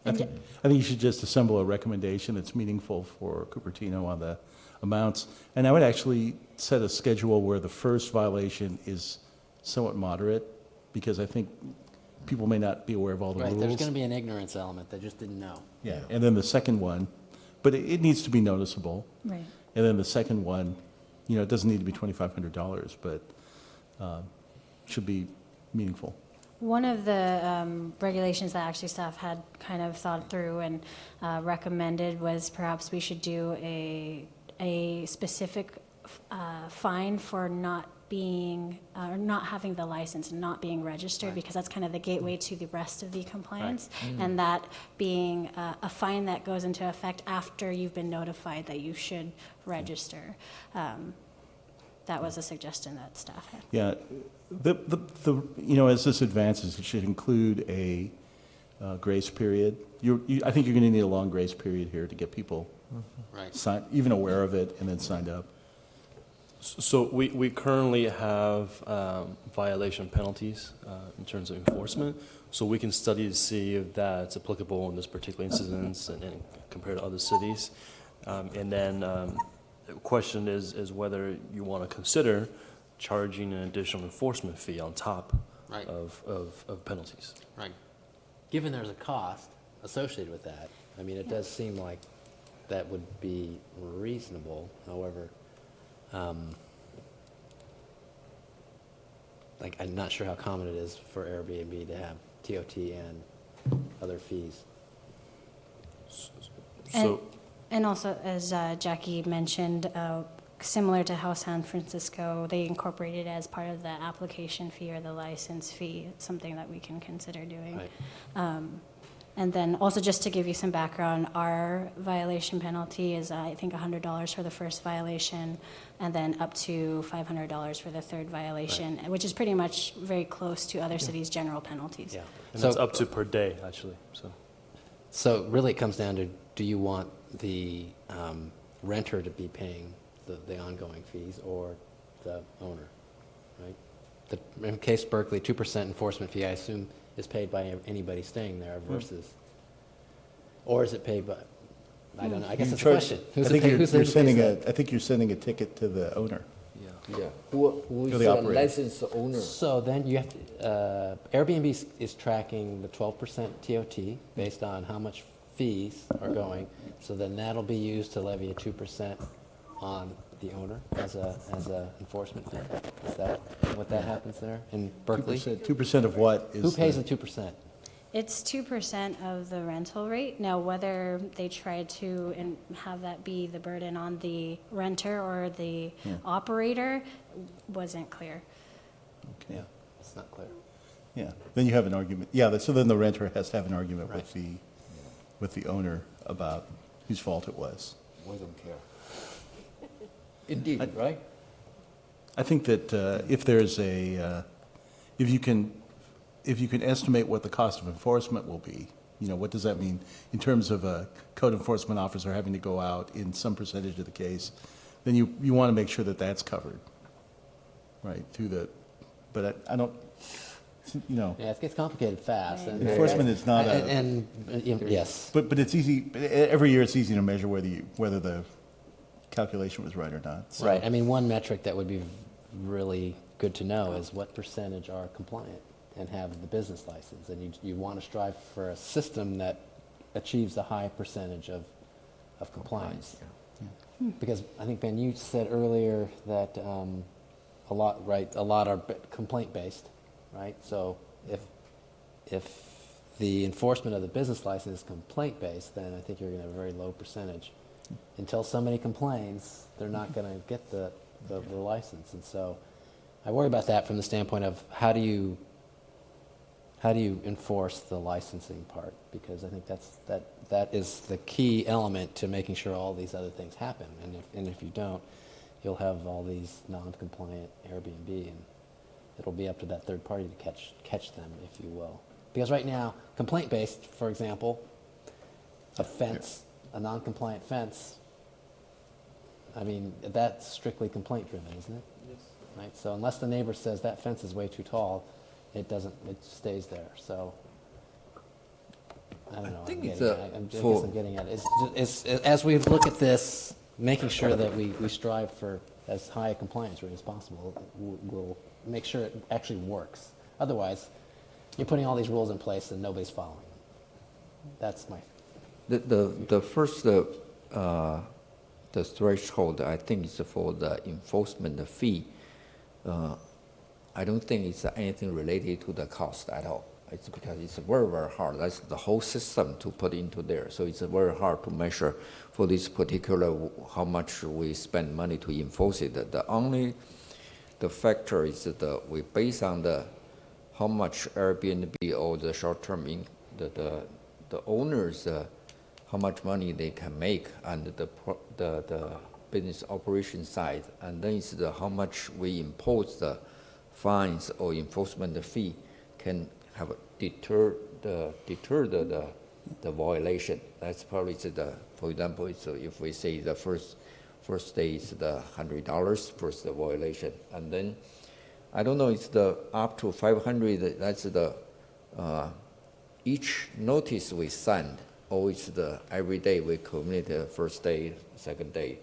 I think you should just assemble a recommendation that's meaningful for Cupertino on the amounts. And I would actually set a schedule where the first violation is somewhat moderate, because I think people may not be aware of all the Right, rules. there's going to be an ignorance element. They just didn't know. Yeah, and then the second one, but it needs to be noticeable. Right. And then the second one, it doesn't need to be $2,500, but should be meaningful. One of the regulations that actually staff had kind of thought through and recommended was perhaps we should do a specific fine for not being, or not having the license and not being registered, Right. because that's kind of the gateway to the rest of the compliance. And that being a fine that goes into effect after you've been notified that you should register. That was a suggestion that staff had. Yeah, as this advances, it should include a grace period. I think you're going to need a long grace period here to get people Right. even aware of it and then signed up. So we currently have violation penalties in terms of enforcement. So we can study to see if that's applicable in this particular instance and compared to other cities. And then the question is whether you want to consider charging an additional enforcement fee on top Right. of penalties. Right. Given there's a cost associated with that, I mean, it does seem like that would be reasonable. However, I'm not sure how common it is for Airbnb to have TOT and other fees. So And also, as Jackie mentioned, similar to how San Francisco, they incorporated it as part of the application fee or the license fee. It's something that we can consider doing. Right. And then also, just to give you some background, our violation penalty is, I think, $100 for the first violation, and then up to $500 for the third violation, which is pretty much very close to other cities' general penalties. Yeah. and So, that's up to per day, actually. so really it comes down to, do you want the renter to be paying the ongoing fees or the owner, right? In case Berkeley, 2% enforcement fee, I assume, is paid by anybody staying there versus, or is it paid by, I don't know, I guess it's a question. I think you're sending a ticket to the owner. Yeah. Who To is the the operator. licensed owner? So then you have to, Airbnb is tracking the 12% TOT based on how much fees are going. So then that'll be used to levy a 2% on the owner as a enforcement fee. Is that what that happens there in Berkeley? 2% of what is? Who pays the 2%? It's 2% of the rental rate. Now, whether they try to and have that be the burden on the renter or the operator wasn't clear. Okay. Yeah, it's not clear. Yeah, then you have an argument. Yeah, so then the renter has to have an argument Right. with the owner about whose fault it was. We don't care. Indeed, right? I think that if there's if you can estimate what the cost of enforcement will be, what does that mean in terms of a code enforcement officer having to go out in some percentage of the case, then you want to make sure that that's covered, right, but I don't, Yeah, it gets complicated fast. And enforcement is not yes. but it's easy, every year it's easy to measure whether the calculation was right or not. So- Right. I mean, one metric that would be really good to know is what percentage are compliant and have the business license. And you want to strive for a system that achieves a high percentage of compliance. Because I think, Ben, you said earlier that a lot are complaint-based, right? So if the enforcement of the business license is complaint-based, then I think you're going to have a very low percentage. Until somebody complains, they're not going to get the license. And so I worry about that from the standpoint of how do you enforce the licensing part? Because I think that is the key element to making sure all these other things happen. And if you don't, you'll have all these non-compliant Airbnb, and it'll be up to that third party to catch them, if you will. Because right now, complaint-based, for example, a non-compliant fence, I mean, that's strictly complaint-driven, isn't it? Yes. Right. So unless the neighbor says that fence is way too tall, it stays there. So I don't know. think I it's guess I'm getting at it. It's as we look at this, making sure that we strive for as high a compliance rate as possible, we'll make sure it actually works. Otherwise, you're putting all these rules in place and nobody's following them. That's my. The first the threshold, I think, is for the enforcement fee. I don't think it's anything related to the cost at all. It's because it's very, very hard. That's the whole system to put into there. So it's very hard to measure for this particular how much we spend money to enforce it. The factor is that we base on how much Airbnb or the short-term the owners how much money they can make and the business operation side, and then it's how much we impose the fines or enforcement fee can have deter the violation. That's probably for example, if we say the first day is the $100 first violation, and then I don't know, it's the up to 500. That's the each notice we send. Or it's the every day we commit the first day, second day.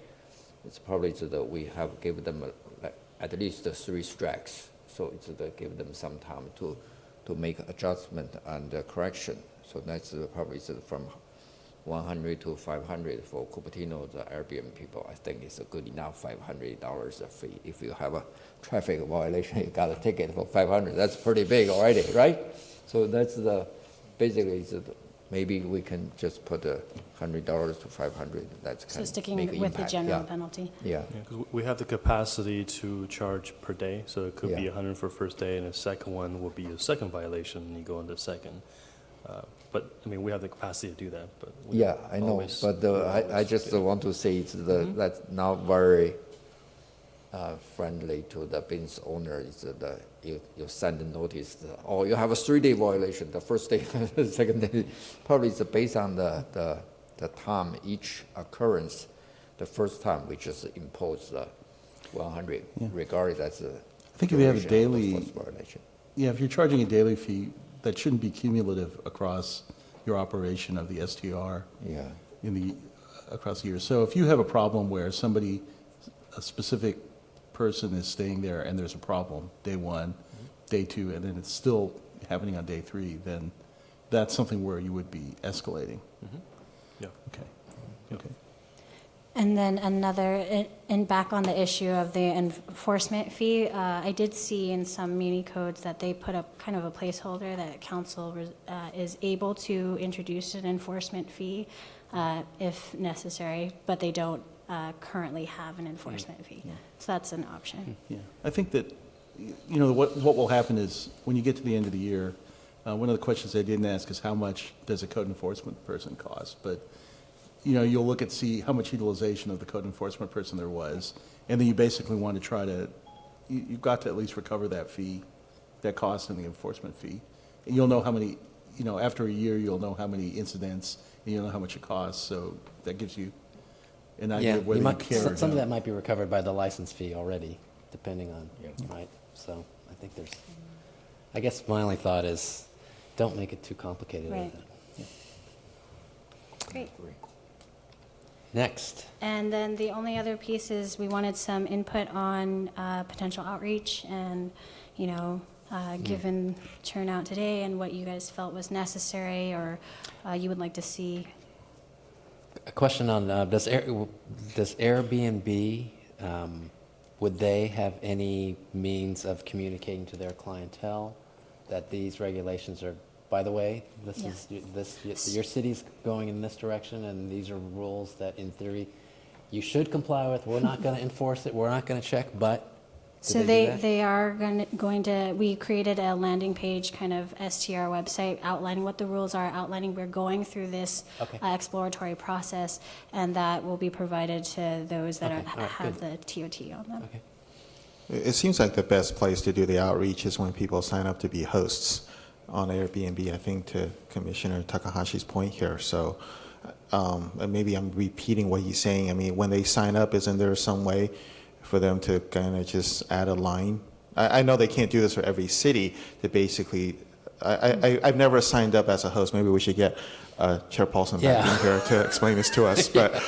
It's probably that we have given them at least 3 strikes. So it's give them some time to make adjustment and correction. So that's probably from 100 to 500 for Cupertino, the Airbnb people. I think it's a good enough $500 a fee. If you have a traffic violation, you got a ticket for 500. That's pretty big already, right? So that's basically maybe we can just put $100 to 500. That's kind So of sticking make with the impact. general penalty. Yeah. Yeah, 'cause we have the capacity to charge per day, so it could be Yeah. 100 for first day, and a second one will be a second violation, and you go into second. But, I mean, we have the capacity to do that, but. we Yeah, I know, always- but we I always just do. want to say that's not very friendly to the business owner. Is that you send a notice, or you have a 3-day violation, the first day, the second day. Probably it's based on the time each occurrence. The first time we just impose the 100, regardless that's the. I think if you have a duration of the daily, first violation. if you're charging a daily fee, that shouldn't be cumulative across your operation of the STR Yeah. across the year. So if you have a problem where a specific person is staying there and there's a problem, day 1, day 2, and then it's still happening on day 3, then that's something where you would be escalating. Yeah. Okay. And then another, and back on the issue of the enforcement fee, I did see in some muni codes that they put up kind of a placeholder that council is able to introduce an enforcement fee if necessary, but they don't currently have an enforcement fee. So that's an option. Yeah, I think that, you know, what will happen is, when you get to the end of the year, one of the questions I didn't ask is how much does a code enforcement person cost? But, you know, you'll look at, see how much utilization of the code enforcement person there was, and then you basically want to try to, you've got to at least recover that fee, that cost in the enforcement fee. And you'll know how many, you know, after a year, you'll know how many incidents, and you'll know how much it costs, so that gives you an idea of whether you care or Some of don't. that might be recovered by the license fee already, depending on, right? So I think there's, I guess my only thought is, don't make it too complicated. Right. Great. Next. And then the only other piece is we wanted some input on potential outreach and, you know, given turnout today and what you guys felt was necessary or you would like to see. A question on, does Airbnb, would they have any means of communicating to their clientele that these regulations are, by the way, your city's going in this direction and these are rules that in theory you should comply with. We're not going to enforce it. We're not going to check, but So do they, do that? they are going to, we created a landing page, kind of STR website outlining what the rules are, outlining we're going through this Okay. exploratory process, and that will be provided to those that Okay, all right, have the TOT on them. Okay. It seems like the best place to do the outreach is when people sign up to be hosts on Airbnb, I think, to Commissioner Takahashi's point here. So and maybe I'm repeating what he's saying. I mean, when they sign up, isn't there some way for them to kind of just add a line? I know they can't do this for every city, to basically, I've never signed up as a host. Maybe we should get Chair Paulson back in here to explain this to us. But,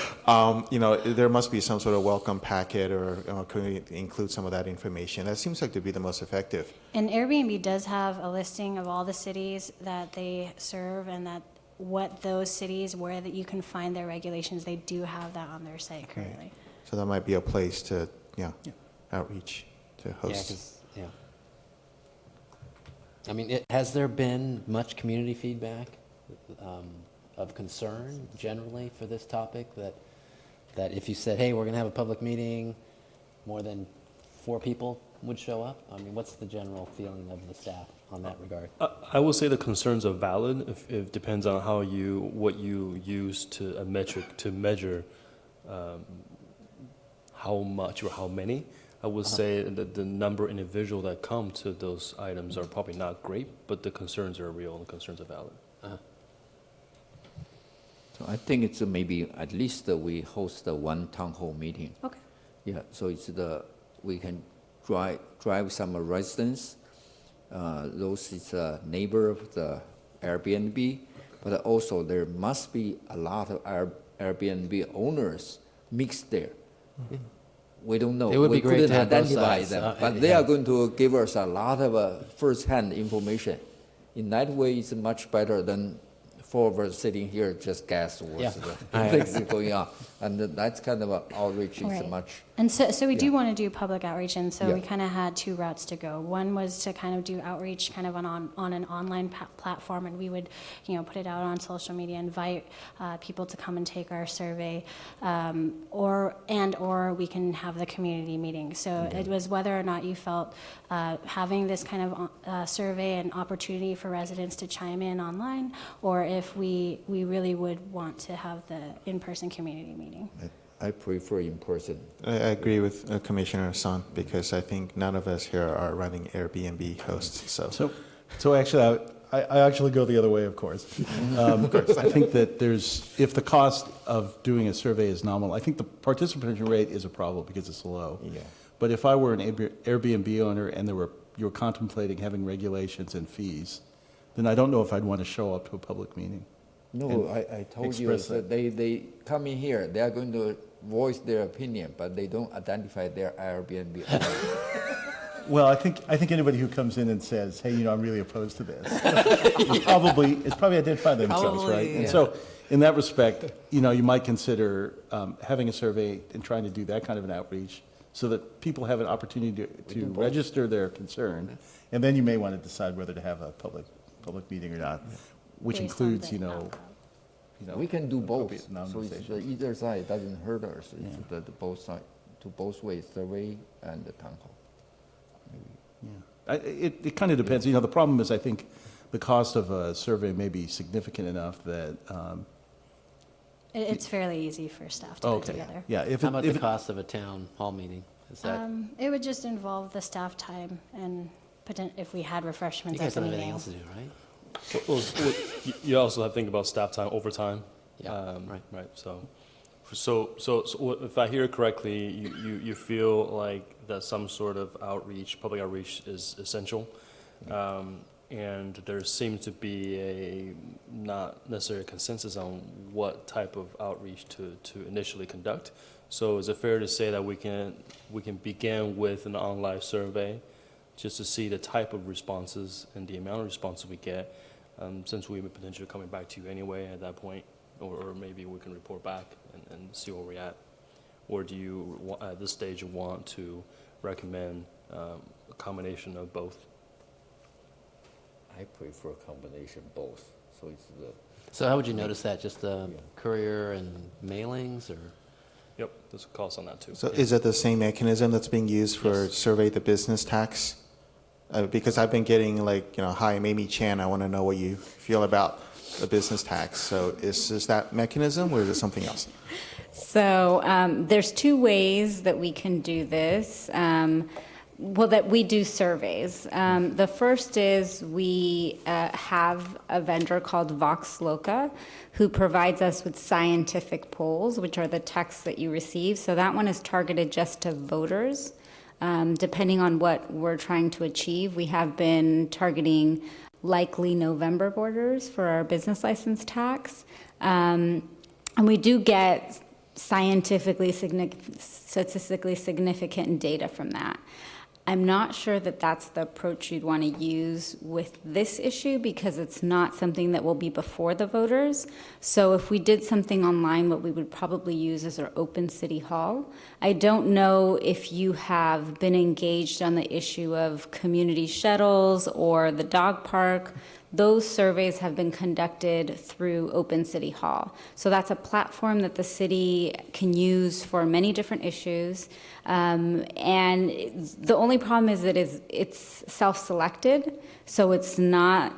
you know, there must be some sort of welcome packet, or could we include some of that information? That seems like to be the most effective. And Airbnb does have a listing of all the cities that they serve and that what those cities, where that you can find their regulations, they do have that on their site currently. So that might be a place to, outreach to Yeah, hosts. I mean, has there been much community feedback of concern generally for this topic, that if you said, hey, we're going to have a public meeting, more than 4 people would show up? I mean, what's the general feeling of the staff on that regard? I will say the concerns are valid. If it depends on what you use to a metric to measure how much or how many. I would say that the number of individuals that come to those items are probably not great, but the concerns are real and the concerns are valid. So I think it's maybe at least we host one town hall meeting. Okay. Yeah, so it's we can drive some residents, those is a neighbor of the Airbnb, but also there must be a lot of Airbnb owners mixed there. We don't know. It would we be great couldn't to have both identify sides, them, but they are going to give us a lot of first-hand information. In that way, it's much better than 4 of us sitting here just guess what's the things going on. And that's kind of outreach is Right. much. And so we do want to do public outreach, and so Yeah. we kind of had 2 routes to go. One was to kind of do outreach kind of on an online platform, and we would, put it out on social media, invite people to come and take our survey, or we can have the community meeting. So it was whether or not you felt having this kind of survey an opportunity for residents to chime in online, or if we really would want to have the in-person community meeting. I prefer in person. I agree with Commissioner Son, because I think none of us here are running Airbnb hosts. So actually, I actually go the other way, of course. I think that if the cost of doing a survey is nominal, I think the participation rate is a problem because it's low. Yeah. But if I were an Airbnb owner and you were contemplating having regulations and fees, then I don't know if I'd want to show up to a public meeting. No, I told you express that they come in here, they are going to voice their opinion, but they don't identify their Airbnb owner. Well, I think anybody who comes in and says, "Hey, I'm really opposed to this," it's probably identified themselves, right? And so in that respect, you know, you might consider having a survey and trying to do that kind of an outreach so that people have an opportunity to register their concern, and then you may want to decide whether to have a public meeting or not, which Based on includes, the you know, outcome. We can do both, appropriate so it's anonymization. the either side doesn't hurt us, it's the both side, to both ways, survey and the town hall. Yeah. It kind of depends. You know, the problem is, I think, the cost of a survey may be significant enough that, It's fairly easy for staff to put okay. together. Yeah, if How it, about if the it- cost of a town hall meeting? Is that, It would just involve the staff time and if we had you refreshments guys at the don't have anything meeting. else to do, right? Well, you also have to think about staff time, overtime. Yeah, right. Right, so if I hear correctly, you feel like that some sort of outreach, public outreach is essential. And there seems to be a not necessarily a consensus on what type of outreach to initially conduct. So is it fair to say that we can begin with an online survey just to see the type of responses and the amount of responses we get, since we may potentially coming back to you anyway at that point, or maybe we can report back and see where we're at? Or do you, at this stage, want to recommend a combination of both? I prefer a combination both, so it's the. So how would you notice that? Just courier and mailings, or? Yep, there's a cost on that too. So is it the same mechanism that's being used for survey the business tax? Because I've been getting like, you know, hi, I'm Amy Chan, I want to know what you feel about the business tax. So is that mechanism or is it something else? So there's two ways that we can do this. Well, that we do surveys. The first is we have a vendor called Vox Loca who provides us with scientific polls, which are the texts that you receive. So that one is targeted just to voters. Depending on what we're trying to achieve, we have been targeting likely November voters for our business license tax. And we do get statistically significant data from that. I'm not sure that that's the approach you'd want to use with this issue because it's not something that will be before the voters. So if we did something online, what we would probably use is our open city hall. I don't know if you have been engaged on the issue of community shuttles or the dog park. Those surveys have been conducted through Open City Hall. So that's a platform that the city can use for many different issues. And the only problem is that it's self-selected. So it's not,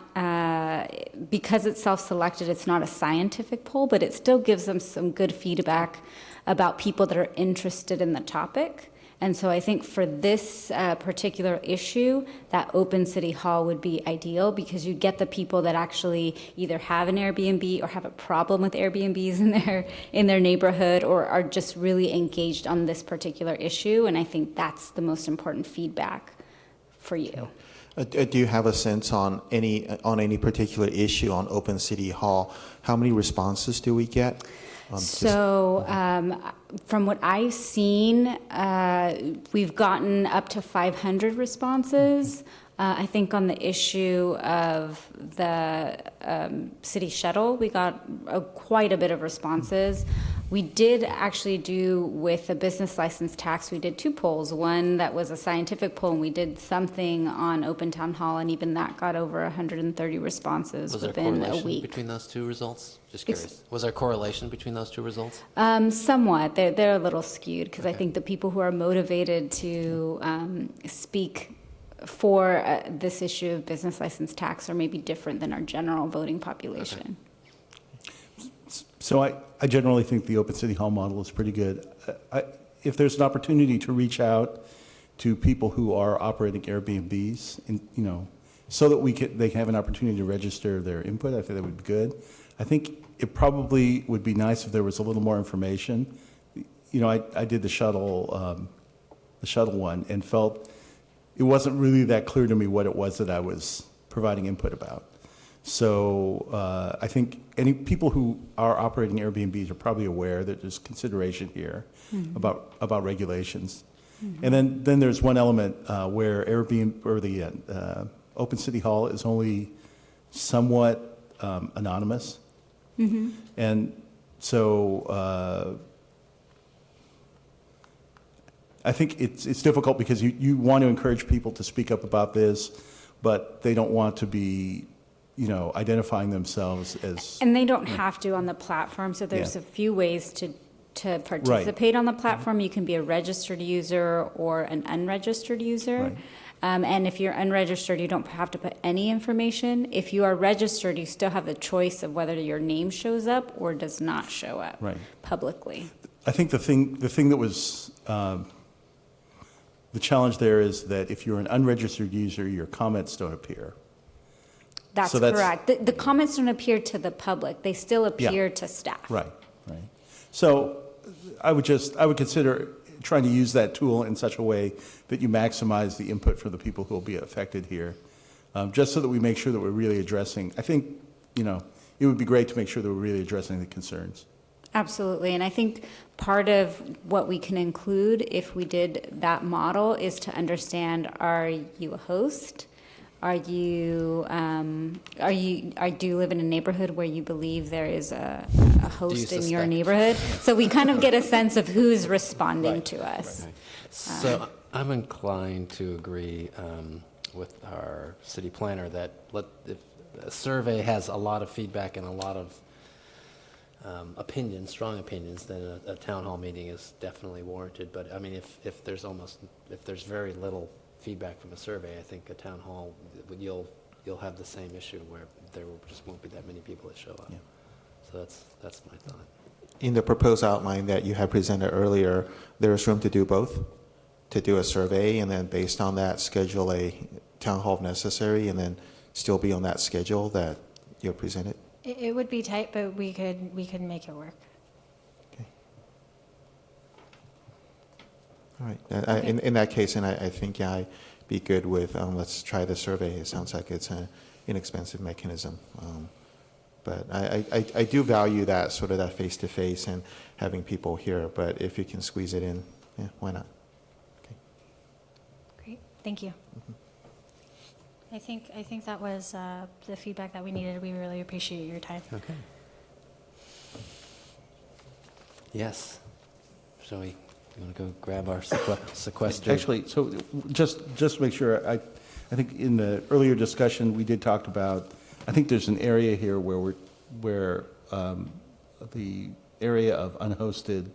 because it's self-selected, it's not a scientific poll, but it still gives them some good feedback about people that are interested in the topic. And so I think for this particular issue, that open city hall would be ideal because you get the people that actually either have an Airbnb or have a problem with Airbnbs in their neighborhood or are just really engaged on this particular issue. And I think that's the most important feedback for you. Do you have a sense on any particular issue on Open City Hall? How many responses do we get? From what I've seen, we've gotten up to 500 responses. I think on the issue of the city shuttle, we got quite a bit of responses. We did actually do with the business license tax, we did two polls. One that was a scientific poll, and we did something on Open Town Hall, and even that got over 130 responses Was there within a correlation week. between those two results? Just curious. Was there correlation between those two results? Somewhat. They're a little skewed because I think the people who are motivated to speak for this issue of business license tax are maybe different than our general voting population. So I generally think the Open City Hall model is pretty good. If there's an opportunity to reach out to people who are operating Airbnbs, and, you know, so that they can have an opportunity to register their input, I think that would be good. I think it probably would be nice if there was a little more information. You know, I did the shuttle one and felt it wasn't really that clear to me what it was that I was providing input about. So I think any people who are operating Airbnbs are probably aware that there's consideration here about regulations. And then there's one element where Airbnb or the Open City Hall is only somewhat anonymous. And so I think it's difficult because you want to encourage people to speak up about this, but they don't want to be, identifying themselves as, And they don't have to on the platform, so there's Yeah. a few ways to participate on the platform. You can be a registered user or an unregistered user. Right. And if you're unregistered, you don't have to put any information. If you are registered, you still have the choice of whether your name shows up or does not show up Right. publicly. I think the thing that was, the challenge there is that if you're an unregistered user, your comments don't appear. That's So that's- correct. The comments don't appear to the public. They still appear to staff. Right. So I would consider trying to use that tool in such a way that you maximize the input for the people who will be affected here, just so that we make sure that we're really addressing, I think, it would be great to make sure that we're really addressing the concerns. Absolutely, and I think part of what we can include if we did that model is to understand, are you a host? Do you live in a neighborhood where you believe there is a host in your suspect? neighborhood? So we kind of get a sense of who's responding to us. So I'm inclined to agree with our city planner that if a survey has a lot of feedback and a lot of opinions, strong opinions, then a town hall meeting is definitely warranted. But I mean, if there's very little feedback from a survey, I think a town hall, you'll have the same issue where there just won't be that many people that show up. Yeah. So that's my thought. In the proposed outline that you had presented earlier, there is room to do both, to do a survey and then based on that schedule a town hall if necessary and then still be on that schedule that you presented. It would be tight, but we could make it work. All right. In that case, and I think I'd be good with let's try the survey. It sounds like it's an inexpensive mechanism. But I do value that sort of that face-to-face and having people here. But if you can squeeze it in, yeah, why not? Okay. Great, thank you. I think that was the feedback that we needed. We really appreciate your time. Okay. Yes. Shall we? You want to go grab our sequester? Actually, so just to make sure, I think in the earlier discussion, we did talk about, I think there's an area here where the area of unhosted,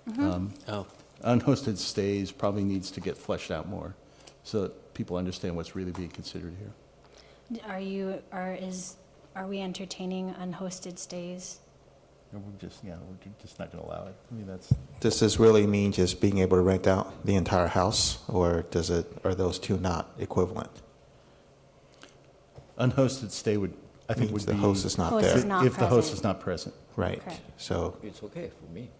unhosted stays probably needs to get fleshed out more so that people understand what's really being considered here. Are we entertaining unhosted stays? We're just not going to allow it. I mean, that's. Does this really mean just being able to rent out the entire house, or are those two not equivalent? Unhosted stay would be. Means the host is not Host there. is not If the host present. is not present. Right. Correct. So It's okay for me.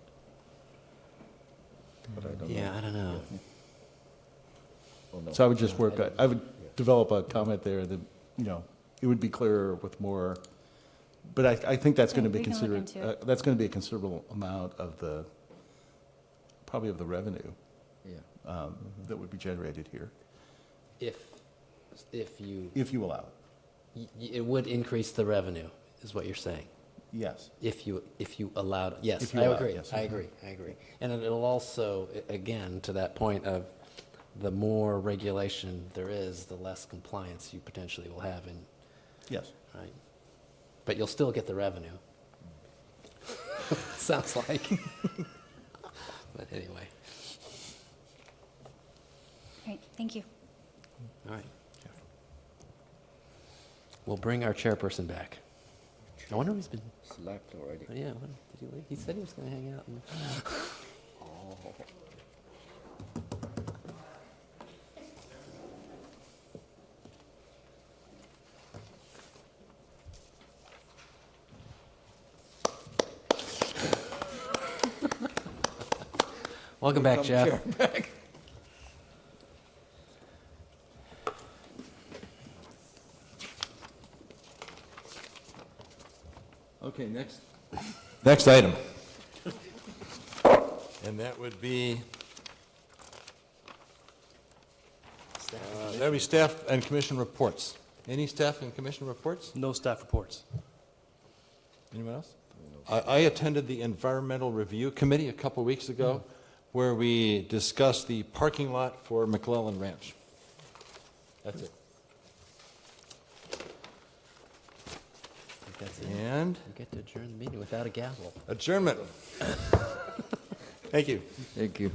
But I don't Yeah, I don't know. Oh, no. So I would just I would develop a comment there that, it would be clearer with more, but I think that's going to be We can look considered, into it. that's going to be a considerable amount of probably of the revenue Yeah. that would be generated here, If you, if you allow it. it would increase the revenue, is what you're saying. Yes. If you allowed, yes, If you I allow it, agree, yes. I agree. And it'll also, again, to that point of the more regulation there is, the less compliance you potentially will have in, Yes. right? But you'll still get the revenue. Sounds like. But anyway, Great, thank you. all right. We'll bring our chairperson back. I wonder if he's been, Slept already. yeah, did he leave? He said he was going to hang out. Welcome back, Jeff. Okay, next item. And that would be, that would be staff and commission reports. Any staff and commission reports? No staff reports. Anyone else? I attended the Environmental Review Committee a couple weeks ago where we discussed the parking lot for McClellan Ranch. That's it. I think that's it. And You get to adjourn the meeting without a gavel. adjournment. Thank you. Thank you.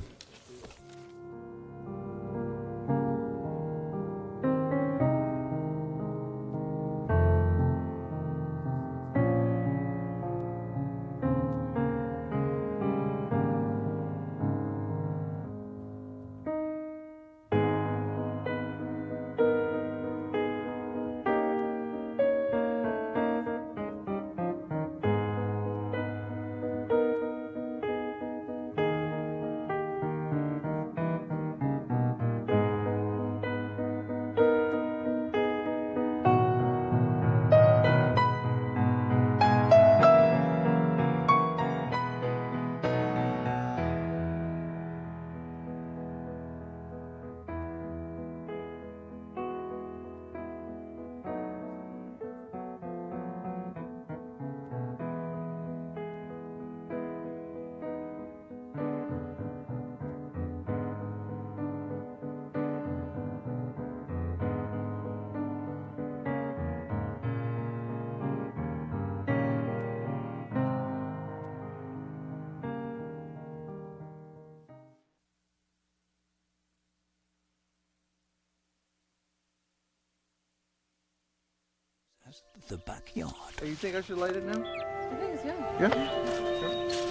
The backyard. Oh, you think I should light it now?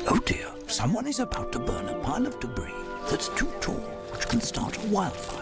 Oh dear, someone is about to burn a pile of debris that's too tall, which can start a wildfire.